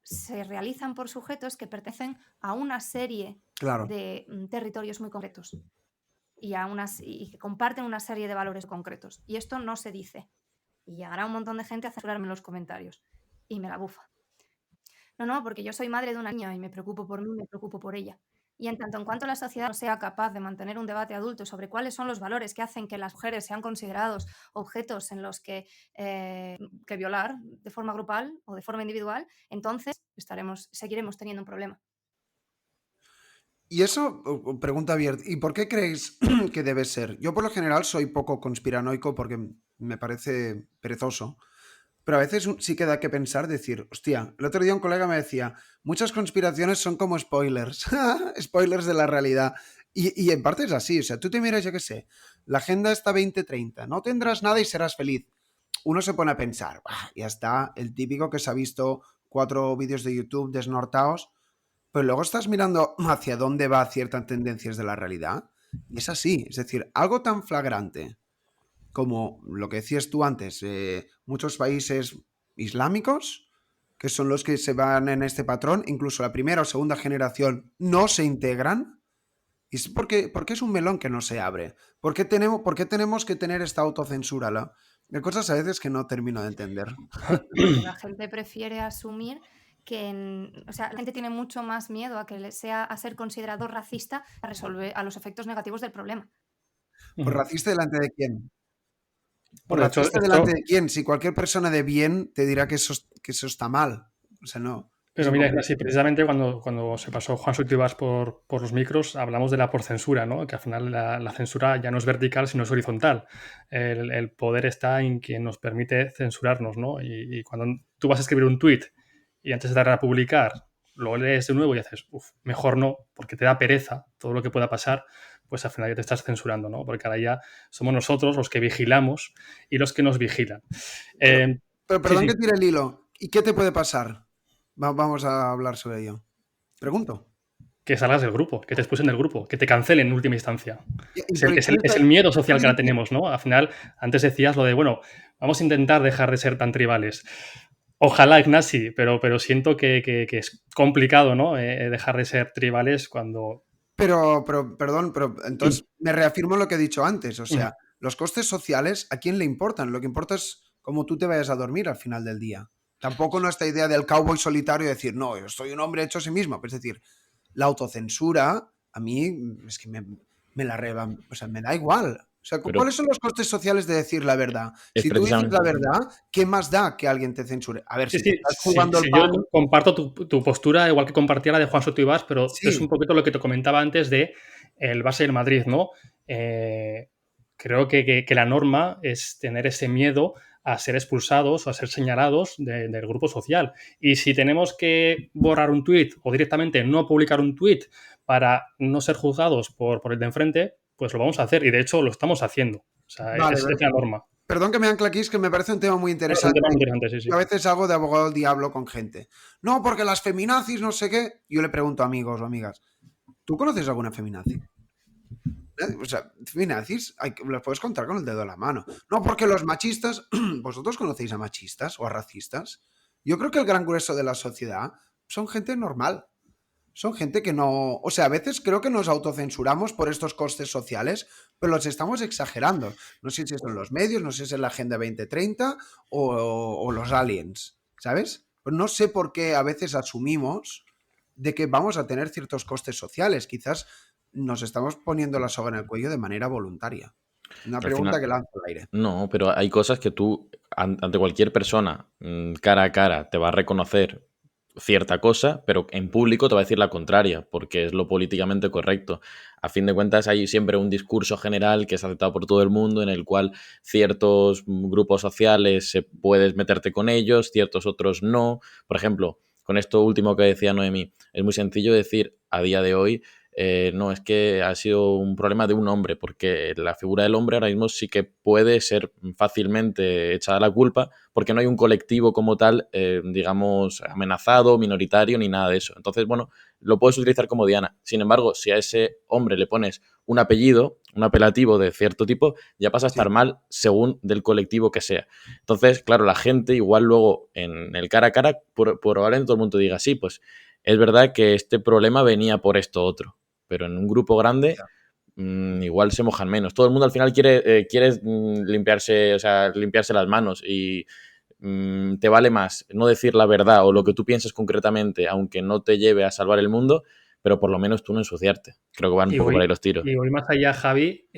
se realizan por sujetos que pertenecen a una serie Claro. de territorios muy concretos y que comparten una serie de valores concretos. Y esto no se dice. Y llegará un montón de gente a censurarme en los comentarios. Y me la bufa. No, porque yo soy madre de una niña y me preocupo por mí, me preocupo por ella. Y en tanto en cuanto la sociedad no sea capaz de mantener un debate adulto sobre cuáles son los valores que hacen que las mujeres sean considerados objetos en los que violar de forma grupal o de forma individual, entonces seguiremos teniendo un problema. Y eso, pregunta abierta, ¿y por qué creéis que debe ser? Yo por lo general soy poco conspiranoico porque me parece perezoso, pero a veces sí que da que pensar, decir, hostia, el otro día un colega me decía, muchas conspiraciones son como spoilers, spoilers de la realidad. Y en parte es así, o sea, tú te miras, yo qué sé, la agenda está 2030, no tendrás nada y serás feliz. Uno se pone a pensar, ya está, el típico que se ha visto 4 vídeos de YouTube desnortados, pero luego estás mirando hacia dónde va ciertas tendencias de la realidad. Y es así, es decir, algo tan flagrante como lo que decías tú antes, muchos países islámicos, que son los que se van en este patrón, incluso la primera o segunda generación no se integran. ¿Y es porque es un melón que no se abre? ¿Por qué tenemos que tener esta autocensura? Hay cosas a veces que no termino de entender. La gente prefiere asumir que, o sea, la gente tiene mucho más miedo a ser considerado racista a los efectos negativos del problema. ¿Por racista delante de quién? ¿Por Bueno, de hecho, racista delante de quién? Si cualquier persona de bien te dirá que eso está mal. O sea, no. Pero mira, Ignasi, precisamente cuando se pasó Juan Sotilvas por los micros, hablamos de la porcensura, ¿no? Que al final la censura ya no es vertical, sino es horizontal. El poder está en quien nos permite censurarnos, ¿no? Y cuando tú vas a escribir un tuit y antes de dar a publicar, lo lees de nuevo y haces, mejor no, porque te da pereza todo lo que pueda pasar, pues al final ya te estás censurando, ¿no? Porque ahora ya somos nosotros los que vigilamos y los que nos vigilan. Pero perdón sí. que tire el hilo. ¿Y qué te puede pasar? Vamos a hablar sobre ello. Pregunto. que salgas del grupo, que te expulsen del grupo, que te cancelen en última instancia. Es el, es el- Pero es el miedo social que ahora tenemos, ¿no? Al final, antes decías lo de, bueno, vamos a intentar dejar de ser tan tribales. Ojalá, Ignasi, pero siento que es complicado, ¿no? Dejar de ser tribales cuando... Perdón, pero entonces me reafirmo lo que he dicho antes. O sea, los costes sociales, ¿a quién le importan? Lo que importa es cómo tú te vayas a dormir al final del día. Tampoco no esta idea del cowboy solitario de decir, no, yo soy un hombre hecho a sí mismo. Es decir, la autocensura, a mí es que me la reba, o sea, me da igual. O sea, Pero ¿cuáles son los costes sociales de decir la verdad? es Si tú dices la precisamente... verdad, ¿qué más da que alguien te censure? A ver, Sí, si te sí, estás sí, jugando el sí, yo pan, comparto tu postura, igual que compartía la de Juan Soto Ibars, pero es un sí, poquito lo que te comentaba antes de el Barça y el Madrid, ¿no? Creo que la norma es tener ese miedo a ser expulsados o a ser señalados del grupo social. Y si tenemos que borrar un tuit o directamente no publicar un tuit para no ser juzgados por el de enfrente, pues lo vamos a hacer. Y de hecho lo estamos haciendo. O sea, vale, es la norma. perdón que me ancla aquí, es que me parece un tema muy Bueno, es un tema interesante. muy interesante, sí, Yo sí. a veces hago de abogado del diablo con gente. No, porque las feminazis, no sé qué. Yo le pregunto a amigos o amigas, ¿tú conoces alguna feminazi? O sea, feminazis las puedes contar con el dedo de la mano. No, porque los machistas, ¿vosotros conocéis a machistas o a racistas? Yo creo que el gran grueso de la sociedad son gente normal. Son gente que no... O sea, a veces creo que nos autocensuramos por estos costes sociales, pero los estamos exagerando. No sé si son los medios, no sé si es la Agenda 2030 o los aliens, ¿sabes? Pues no sé por qué a veces asumimos de que vamos a tener ciertos costes sociales. Quizás nos estamos poniendo la soga en el cuello de manera voluntaria. Una Al pregunta final, que lanzo al aire. no, pero hay cosas que tú, ante cualquier persona, cara a cara, te va a reconocer cierta cosa, pero en público te va a decir la contraria, porque es lo políticamente correcto. A fin de cuentas, hay siempre un discurso general que es aceptado por todo el mundo, en el cual ciertos grupos sociales puedes meterte con ellos, ciertos otros no. Por ejemplo, con esto último que decía Noemí, es muy sencillo decir a día de hoy no, es que ha sido un problema de un hombre, porque la figura del hombre ahora mismo sí que puede ser fácilmente echada la culpa, porque no hay un colectivo como tal, digamos, amenazado, minoritario, ni nada de eso. Entonces, bueno, lo puedes utilizar como diana. Sin embargo, si a ese hombre le pones un apellido, un apelativo de cierto tipo, ya pasa a estar Sí. mal según del colectivo que sea. Entonces, claro, la gente igual luego en el cara a cara, probablemente todo el mundo diga, sí, pues es verdad que este problema venía por esto otro, pero en un grupo grande igual se mojan menos. Todo el mundo al final quiere limpiarse, o sea, limpiarse las manos y te vale más no decir la verdad o lo que tú piensas concretamente, aunque no te lleve a salvar el mundo, pero por lo menos tú no ensuciarte. Creo que van un Y poco por ahí voy, los tiros. y voy más allá, Javi,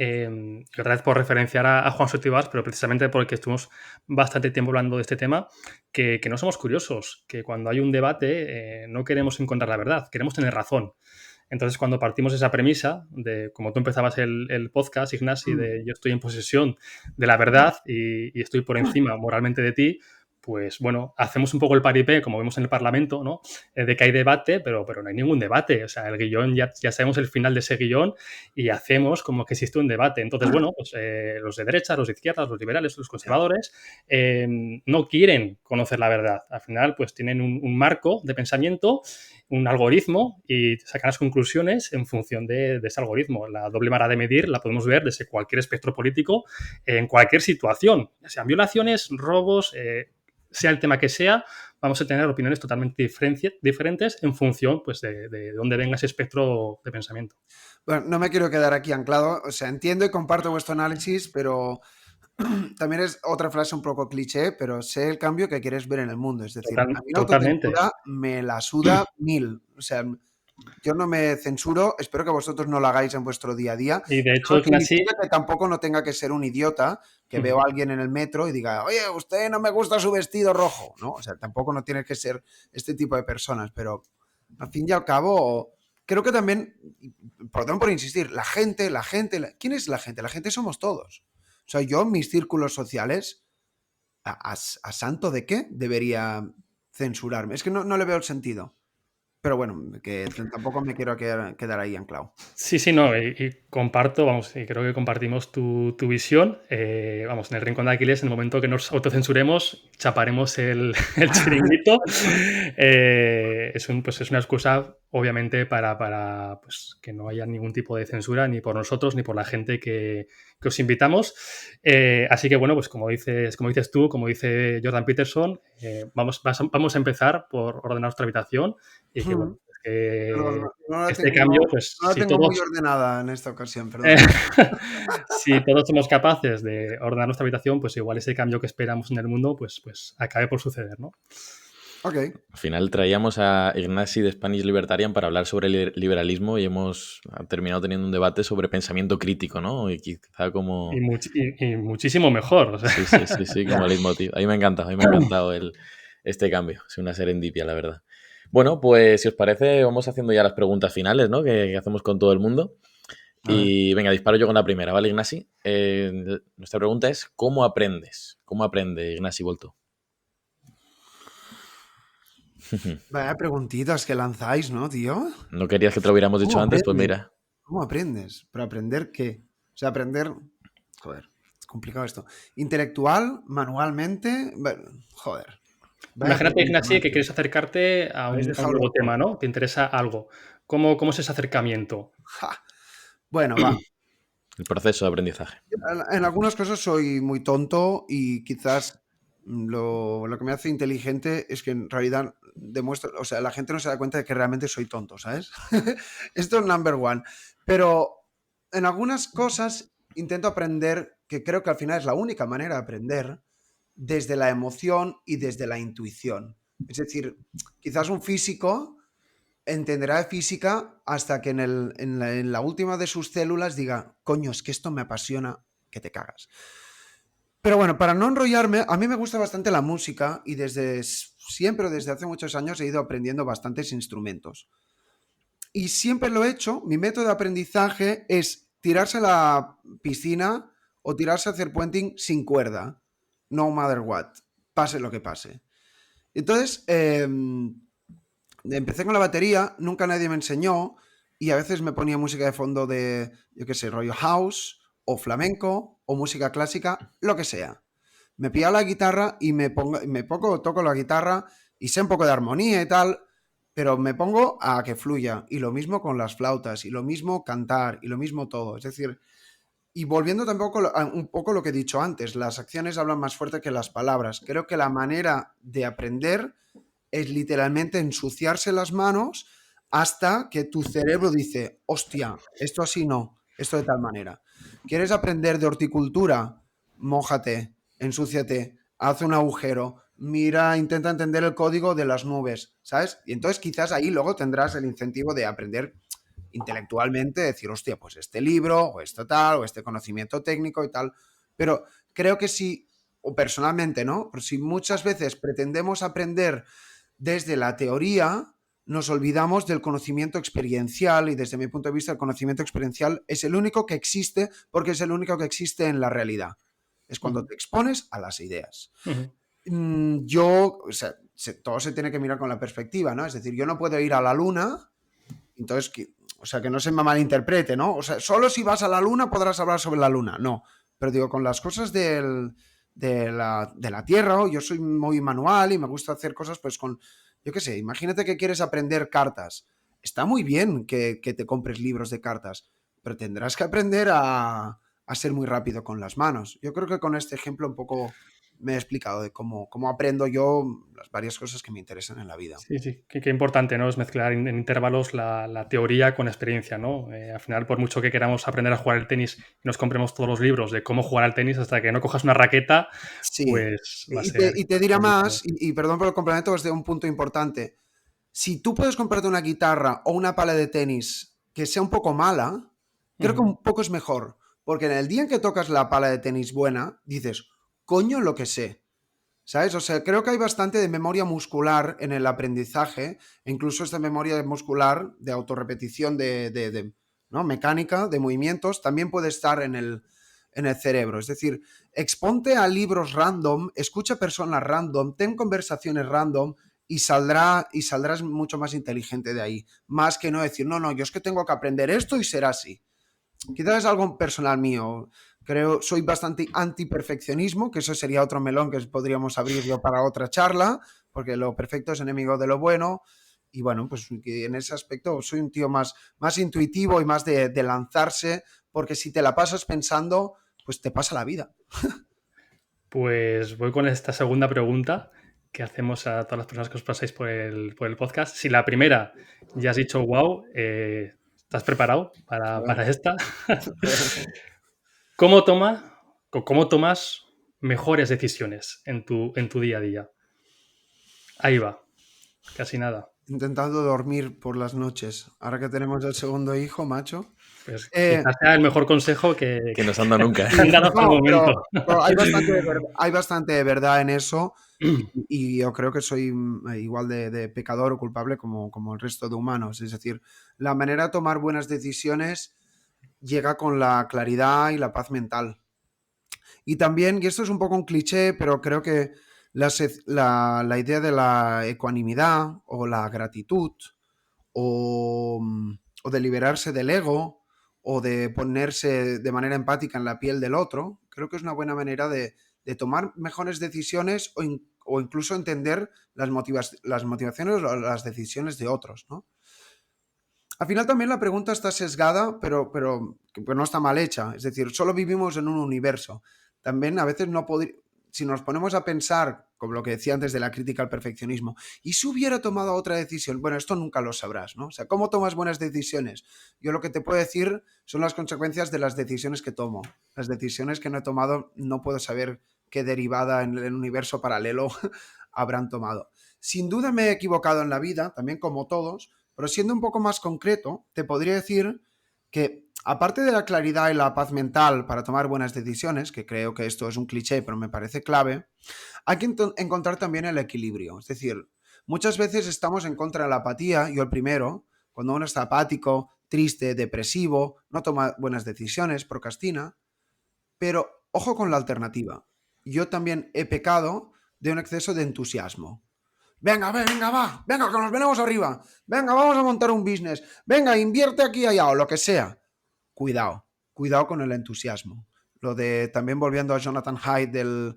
otra vez por referenciar a Juan Sotibás, pero precisamente porque estuvimos bastante tiempo hablando de este tema, que no somos curiosos, que cuando hay un debate no queremos encontrar la verdad, queremos tener razón. Entonces, cuando partimos de esa premisa, de como tú empezabas el podcast, Ignasi, de yo estoy en posesión de la verdad y estoy por encima moralmente de ti, pues bueno, hacemos un poco el paripé, como vemos en el Parlamento, ¿no? De que hay debate, pero no hay ningún debate. O sea, el guión, ya sabemos el final de ese guión y hacemos como que existe un debate. Entonces, bueno, pues los de derecha, los de izquierdas, los liberales, los conservadores, no quieren conocer la verdad. Al final, pues tienen un marco de pensamiento, un algoritmo y sacan las conclusiones en función de ese algoritmo. La doble vara de medir la podemos ver desde cualquier espectro político, en cualquier situación, ya sean violaciones, robos, sea el tema que sea, vamos a tener opiniones totalmente diferentes en función pues, de dónde venga ese espectro de pensamiento. Bueno, no me quiero quedar aquí anclado. O sea, entiendo y comparto vuestro análisis, pero también es otra frase un poco cliché, pero sé el cambio que quieres ver en el mundo. Es decir, a mí la Totalmente. autocensura me la suda mil. O sea, yo no me censuro, espero que vosotros no lo hagáis en vuestro día a día. Y de Eso hecho, no Ignasi, significa que tampoco no tenga que ser un idiota que veo a alguien en el metro y diga, oye, usted no me gusta su vestido rojo, ¿no? O sea, tampoco no tiene que ser este tipo de personas, pero al fin y al cabo, creo que también, perdón por insistir, ¿quién es la gente? La gente somos todos. O sea, yo en mis círculos sociales, ¿a santo de qué debería censurarme? Es que no le veo el sentido. Pero bueno, que tampoco me quiero quedar ahí anclado. Sí, no, y comparto, vamos, y creo que compartimos tu visión. Vamos, en el Rincón de Aquiles, en el momento que nos autocensuremos, chaparemos el chiringuito. Pues es una excusa, obviamente, para pues, que no haya ningún tipo de censura, ni por nosotros, ni por la gente que os invitamos. Así que, bueno, pues como dices tú, como dice Jordan Peterson, vamos a empezar por ordenar nuestra habitación y que, bueno, No este cambio, pues la si tengo muy todos, ordenada en esta ocasión, perdón. si todos somos capaces de ordenar nuestra habitación, pues igual ese cambio que esperamos en el mundo, pues acabe por suceder, ¿no? Ok. Al final traíamos a Ignasi de Spanish Libertarian para hablar sobre el liberalismo y hemos terminado teniendo un debate sobre pensamiento crítico, ¿no? Y quizá como... Y muchísimo mejor. O sea. Sí, como leitmotiv. A mí me ha encantado este cambio. Es una serendipia, la verdad. Bueno, pues si os parece, vamos haciendo ya las preguntas finales, ¿no? Que hacemos con todo el mundo. Y venga, disparo yo con la primera, ¿vale, Ignasi? Nuestra pregunta es, ¿cómo aprendes? ¿Cómo aprende Ignasi Boltó? Vaya preguntitas que lanzáis, ¿no, tío? ¿No querías que te lo hubiéramos dicho antes? Pues mira. ¿Cómo aprendes? ¿Pero aprender qué? O sea, aprender... Joder, es complicado esto. ¿Intelectual? ¿Manualmente? Joder. Imagínate, Ignasi, que quieres acercarte a un nuevo tema, ¿no? Te interesa algo. ¿Cómo es ese acercamiento? Bueno, va. El proceso de aprendizaje. En algunas cosas soy muy tonto y quizás lo que me hace inteligente es que en realidad demuestra, o sea, la gente no se da cuenta de que realmente soy tonto, ¿sabes? Esto es number one. Pero en algunas cosas intento aprender, que creo que al final es la única manera de aprender, desde la emoción y desde la intuición. Es decir, quizás un físico entenderá de física hasta que en la última de sus células diga, coño, es que esto me apasiona, que te cagas. Pero bueno, para no enrollarme, a mí me gusta bastante la música y desde hace muchos años he ido aprendiendo bastantes instrumentos. Y siempre lo he hecho, mi método de aprendizaje es tirarse a la piscina o tirarse a hacer puenting sin cuerda, no matter what, pase lo que pase. Entonces, empecé con la batería, nunca nadie me enseñó y a veces me ponía música de fondo de, yo qué sé, rollo house o flamenco o música clásica, lo que sea. Me pillaba la guitarra y toco la guitarra y sé un poco de armonía y tal, pero me pongo a que fluya. Y lo mismo con las flautas, y lo mismo cantar, y lo mismo todo. Es decir, y volviendo tampoco a un poco lo que he dicho antes, las acciones hablan más fuerte que las palabras. Creo que la manera de aprender es literalmente ensuciarse las manos hasta que tu cerebro dice, hostia, esto así no, esto de tal manera. ¿Quieres aprender de horticultura? Mójate, ensúciate, haz un agujero, mira, intenta entender el código de las nubes, ¿sabes? Y entonces quizás ahí luego tendrás el incentivo de aprender intelectualmente, decir, hostia, pues este libro, o esto tal, o este conocimiento técnico y tal. Pero creo que si, o personalmente, ¿no? Pero si muchas veces pretendemos aprender desde la teoría, nos olvidamos del conocimiento experiencial y desde mi punto de vista el conocimiento experiencial es el único que existe porque es el único que existe en la realidad. Es cuando te expones a las ideas. O sea, todo se tiene que mirar con la perspectiva, ¿no? Es decir, yo no puedo ir a la luna, entonces, o sea, que no se me malinterprete, ¿no? O sea, solo si vas a la luna podrás hablar sobre la luna, no. Pero digo, con las cosas de la Tierra, yo soy muy manual y me gusta hacer cosas pues con, yo qué sé, imagínate que quieres aprender cartas. Está muy bien que te compres libros de cartas, pero tendrás que aprender a ser muy rápido con las manos. Yo creo que con este ejemplo un poco me he explicado de cómo aprendo yo las varias cosas que me interesan en la vida. Sí, qué importante, ¿no? Es mezclar en intervalos la teoría con experiencia, ¿no? Al final, por mucho que queramos aprender a jugar al tenis y nos compremos todos los libros de cómo jugar al tenis, hasta que no cojas una raqueta, sí. Pues va a ser... Y te dirá más, y perdón por el complemento, es de un punto importante. Si tú puedes comprarte una guitarra o una pala de tenis que sea un poco mala, creo que un poco es mejor. Porque en el día en que tocas la pala de tenis buena, dices, coño lo que sé. ¿Sabes? O sea, creo que hay bastante de memoria muscular en el aprendizaje, e incluso esta memoria muscular de autorrepetición ¿no? mecánica, de movimientos, también puede estar en el cerebro. Es decir, exponte a libros random, escucha personas random, ten conversaciones random y saldrás mucho más inteligente de ahí. Más que no decir, no, yo es que tengo que aprender esto y será así. Quizás es algo personal mío. Soy bastante anti-perfeccionismo, que eso sería otro melón que podríamos abrir yo para otra charla, porque lo perfecto es enemigo de lo bueno. Y bueno, pues en ese aspecto soy un tío más intuitivo y más de lanzarse, porque si te la pasas pensando, pues te pasa la vida. Pues voy con esta segunda pregunta que hacemos a todas las personas que os pasáis por el podcast. Si la primera ya has dicho wow, ¿estás preparado para esta? ¿Cómo tomas mejores decisiones en tu día a día? Ahí va, casi nada. Intentando dormir por las noches. Ahora que tenemos el segundo hijo, macho. Pues quizás sea el mejor consejo que nos han dado nunca. dado hasta el momento. Pero hay bastante de verdad en eso. Y yo creo que soy igual de pecador o culpable como el resto de humanos. Es decir, la manera de tomar buenas decisiones llega con la claridad y la paz mental. Y también, y esto es un poco un cliché, pero creo que la idea de la ecuanimidad o la gratitud o de liberarse del ego o de ponerse de manera empática en la piel del otro, creo que es una buena manera de tomar mejores decisiones o incluso entender las motivaciones o las decisiones de otros, ¿no? Al final también la pregunta está sesgada, pero no está mal hecha. Es decir, solo vivimos en un universo. También a veces si nos ponemos a pensar, como lo que decía antes de la crítica al perfeccionismo, ¿y si hubiera tomado otra decisión? Bueno, esto nunca lo sabrás, ¿no? O sea, ¿cómo tomas buenas decisiones? Yo lo que te puedo decir son las consecuencias de las decisiones que tomo. Las decisiones que no he tomado no puedo saber qué derivada en el universo paralelo habrán tomado. Sin duda me he equivocado en la vida, también como todos, pero siendo un poco más concreto, te podría decir que aparte de la claridad y la paz mental para tomar buenas decisiones, que creo que esto es un cliché, pero me parece clave, hay que encontrar también el equilibrio. Es decir, muchas veces estamos en contra de la apatía, yo el primero, cuando uno está apático, triste, depresivo, no toma buenas decisiones, procrastina, pero ojo con la alternativa. Yo también he pecado de un exceso de entusiasmo. Venga, va, venga, que nos venimos arriba. Venga, vamos a montar un business. Venga, invierte aquí y allá o lo que sea. Cuidado con el entusiasmo. Lo de, también volviendo a Jonathan Haidt del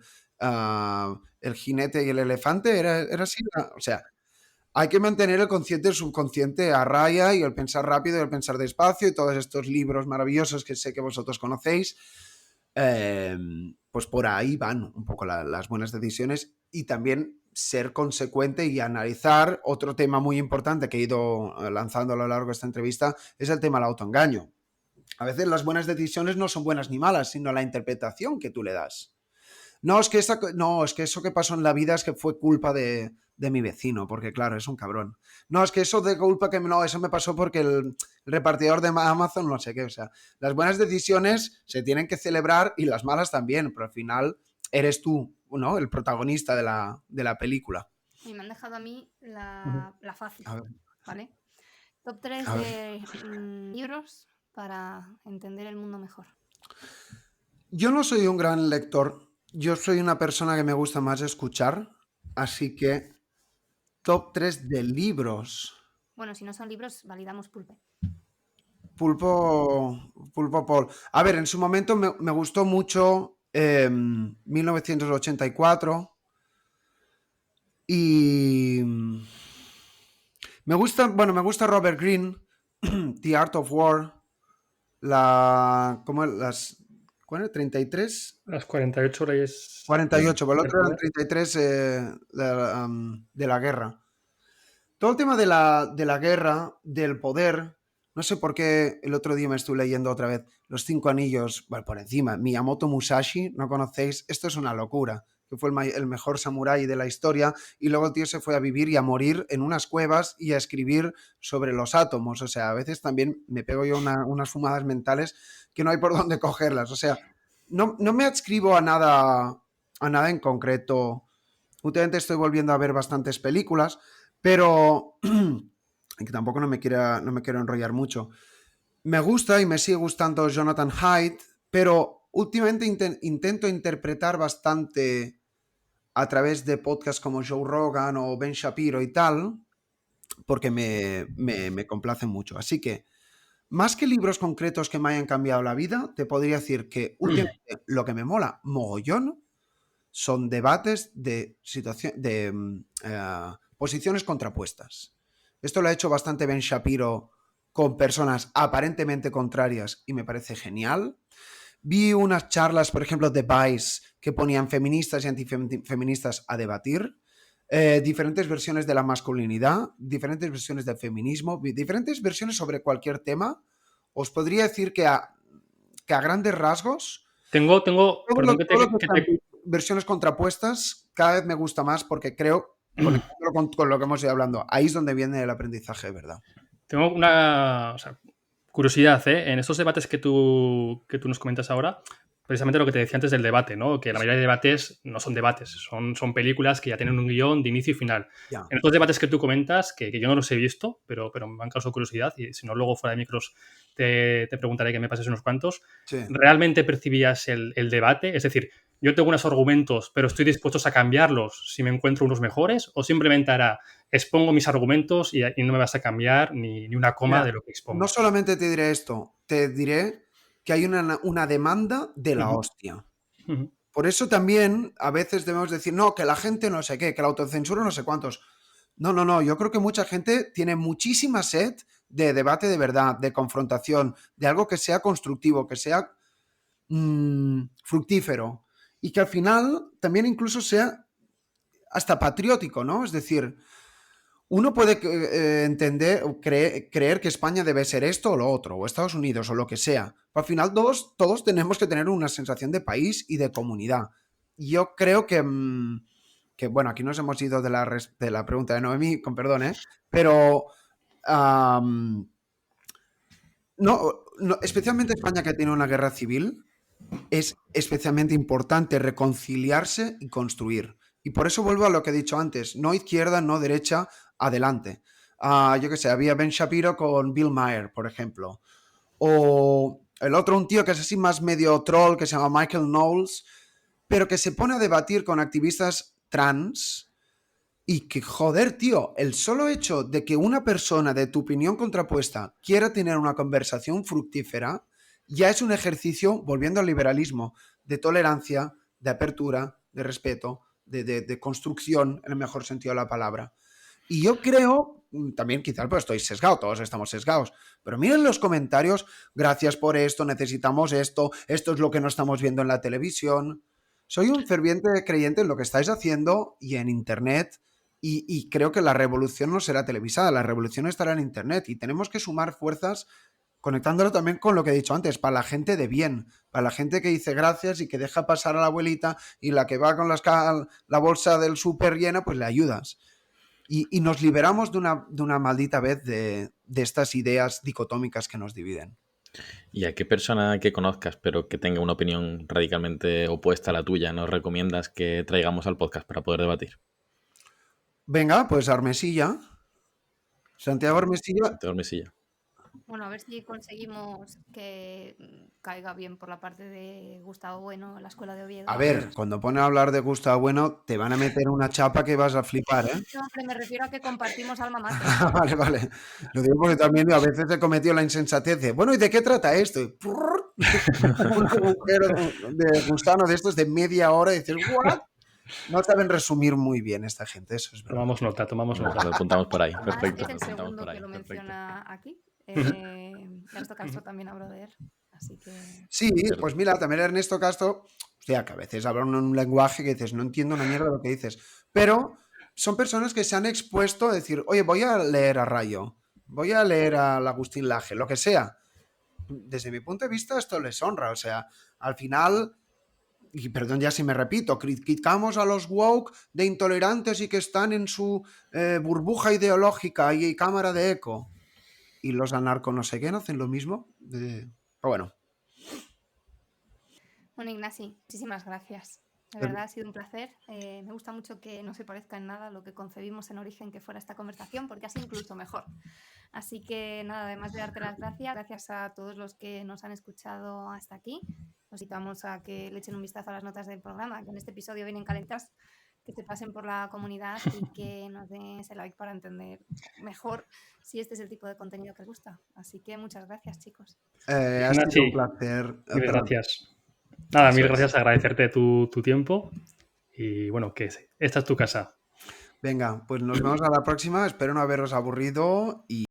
el jinete y el elefante, era así. O sea, hay que mantener el consciente y el subconsciente a raya y el pensar rápido y el pensar despacio y todos estos libros maravillosos que sé que vosotros conocéis. Pues por ahí van un poco las buenas decisiones y también ser consecuente y analizar. Otro tema muy importante que he ido lanzando a lo largo de esta entrevista es el tema del autoengaño. A veces las buenas decisiones no son buenas ni malas, sino la interpretación que tú le das. No, es que eso que pasó en la vida es que fue culpa de mi vecino, porque claro, es un cabrón. No, es que eso de culpa eso me pasó porque el repartidor de Amazon no sé qué. O sea, las buenas decisiones se tienen que celebrar y las malas también, pero al final eres tú, ¿no? El protagonista de la película. Y me han dejado a mí la fácil, ¿vale? Top 3 de libros para entender el mundo mejor. Yo no soy un gran lector. Yo soy una persona que me gusta más escuchar, así que top 3 de libros. Bueno, si no son libros, validamos Pulpe. Pulpo Paul. A ver, en su momento me gustó mucho 1984 y me gusta Robert Greene, The Art of War, ¿cuál era? 33. Las 48 leyes. 48, pero el otro eran 33 de la guerra. Todo el tema de la guerra, del poder. No sé por qué el otro día me estuve leyendo otra vez Los 5 anillos, bueno, por encima, Miyamoto Musashi, ¿no conocéis? Esto es una locura, que fue el mejor samurái de la historia y luego el tío se fue a vivir y a morir en unas cuevas y a escribir sobre los átomos. O sea, a veces también me pego yo unas fumadas mentales que no hay por dónde cogerlas. O sea, no me adscribo a nada en concreto. Últimamente estoy volviendo a ver bastantes películas, pero que tampoco no me quiero enrollar mucho. Me gusta y me sigue gustando Jonathan Haidt, pero últimamente intento interpretar bastante a través de podcasts como Joe Rogan o Ben Shapiro y tal, porque me complacen mucho. Así que, más que libros concretos que me hayan cambiado la vida, te podría decir que últimamente lo que me mola mogollón son debates de posiciones contrapuestas. Esto lo ha hecho bastante Ben Shapiro con personas aparentemente contrarias y me parece genial. Vi unas charlas, por ejemplo, de Vice, que ponían feministas y antifeministas a debatir. Diferentes versiones de la masculinidad, diferentes versiones del feminismo, diferentes versiones sobre cualquier tema. Os podría decir que a grandes rasgos, Tengo, todo perdón lo que están versiones contrapuestas cada vez me gusta más porque creo, conectándolo con lo que hemos ido hablando, ahí es donde viene el aprendizaje, ¿verdad? tengo una curiosidad, ¿eh? En estos debates que tú nos comentas ahora, precisamente lo que te decía antes del debate, ¿no? Que la mayoría de debates no son debates, son películas que ya tienen un guión de inicio y final. Ya. En estos debates que tú comentas, que yo no los he visto, pero me han causado curiosidad, y si no, luego fuera de micros te preguntaré que me pases unos cuantos. Sí. ¿Realmente percibías el debate? Es decir, yo tengo unos argumentos, pero estoy dispuesto a cambiarlos si me encuentro unos mejores, o simplemente expongo mis argumentos y no me vas a cambiar ni una coma de lo que expongo. No solamente te diré esto, te diré que hay una demanda de la hostia. Por eso también a veces debemos decir, no, que la gente no sé qué, que la autocensura no sé cuántos. No, yo creo que mucha gente tiene muchísima sed de debate de verdad, de confrontación, de algo que sea constructivo, que sea fructífero y que al final también incluso sea hasta patriótico, ¿no? Es decir, uno puede entender o creer que España debe ser esto o lo otro, o Estados Unidos o lo que sea. Pero al final todos tenemos que tener una sensación de país y de comunidad. Yo creo que bueno, aquí nos hemos ido de la pregunta de Noemí, con perdón, pero no, especialmente España, que tiene una guerra civil, es especialmente importante reconciliarse y construir. Y por eso vuelvo a lo que he dicho antes, no izquierda, no derecha, adelante. Yo qué sé, había Ben Shapiro con Bill Maher, por ejemplo. O el otro, un tío que es así más medio troll, que se llama Michael Knowles, pero que se pone a debatir con activistas trans y que, joder, tío, el solo hecho de que una persona de tu opinión contrapuesta quiera tener una conversación fructífera ya es un ejercicio, volviendo al liberalismo, de tolerancia, de apertura, de respeto, de construcción, en el mejor sentido de la palabra. Y yo creo, también quizás pues estoy sesgado, todos estamos sesgados, pero miren los comentarios, gracias por esto, necesitamos esto es lo que no estamos viendo en la televisión. Soy un ferviente creyente en lo que estáis haciendo y en Internet, y creo que la revolución no será televisada, la revolución estará en Internet, y tenemos que sumar fuerzas conectándolo también con lo que he dicho antes, para la gente de bien, para la gente que dice gracias y que deja pasar a la abuelita, y la que va con la bolsa del súper llena, pues le ayudas. Y nos liberamos de una maldita vez de estas ideas dicotómicas que nos dividen. ¿Y a qué persona que conozcas, pero que tenga una opinión radicalmente opuesta a la tuya, nos recomiendas que traigamos al podcast para poder debatir? Venga, pues Armesilla. Santiago Armesilla. Santiago Armesilla. Bueno, a ver si conseguimos que caiga bien por la parte de Gustavo Bueno, la escuela de Oviedo. A ver, cuando ponen a hablar de Gustavo Bueno, te van a meter una chapa que vas a flipar, ¿eh? No, hombre, me refiero a que compartimos alma mater. Vale. Lo digo porque también a veces he cometido la insensatez de, bueno, ¿y de qué trata esto? Y un agujero de gusano de estos de media hora y dices, ¿what? No saben resumir muy bien esta gente, eso es verdad. Tomamos nota. Lo apuntamos por ahí, perfecto. Es el segundo que lo menciona aquí. Ernesto Castro también habló de él, así que... Sí, pues mira, también Ernesto Castro, hostia, que a veces hablan un lenguaje que dices, no entiendo una mierda lo que dices, pero son personas que se han expuesto a decir, oye, voy a leer a Rayo, voy a leer al Agustín Laje, lo que sea. Desde mi punto de vista esto les honra, o sea, al final, y perdón ya si me repito, criticamos a los woke de intolerantes y que están en su burbuja ideológica y cámara de eco, y los anarco no sé qué no hacen lo mismo. Pero bueno. Bueno, Ignasi, muchísimas gracias. De verdad ha sido un placer. Me gusta mucho que no se parezca en nada a lo que concebimos en origen que fuera esta conversación, porque así incluso mejor. Así que nada, además de darte las gracias a todos los que nos han escuchado hasta aquí. Os invitamos a que le echen un vistazo a las notas del programa, que en este episodio vienen calentadas, que se pasen por la comunidad y que nos den ese like para entender mejor si este es el tipo de contenido que les gusta. Así que muchas gracias, chicos. Ha Nachi, sido un placer. mil Perdón. gracias. Nada, Eso mil es. gracias, agradecerte tu tiempo y bueno, que esta es tu casa. Venga, pues nos vemos a la próxima. Espero no haberos aburrido y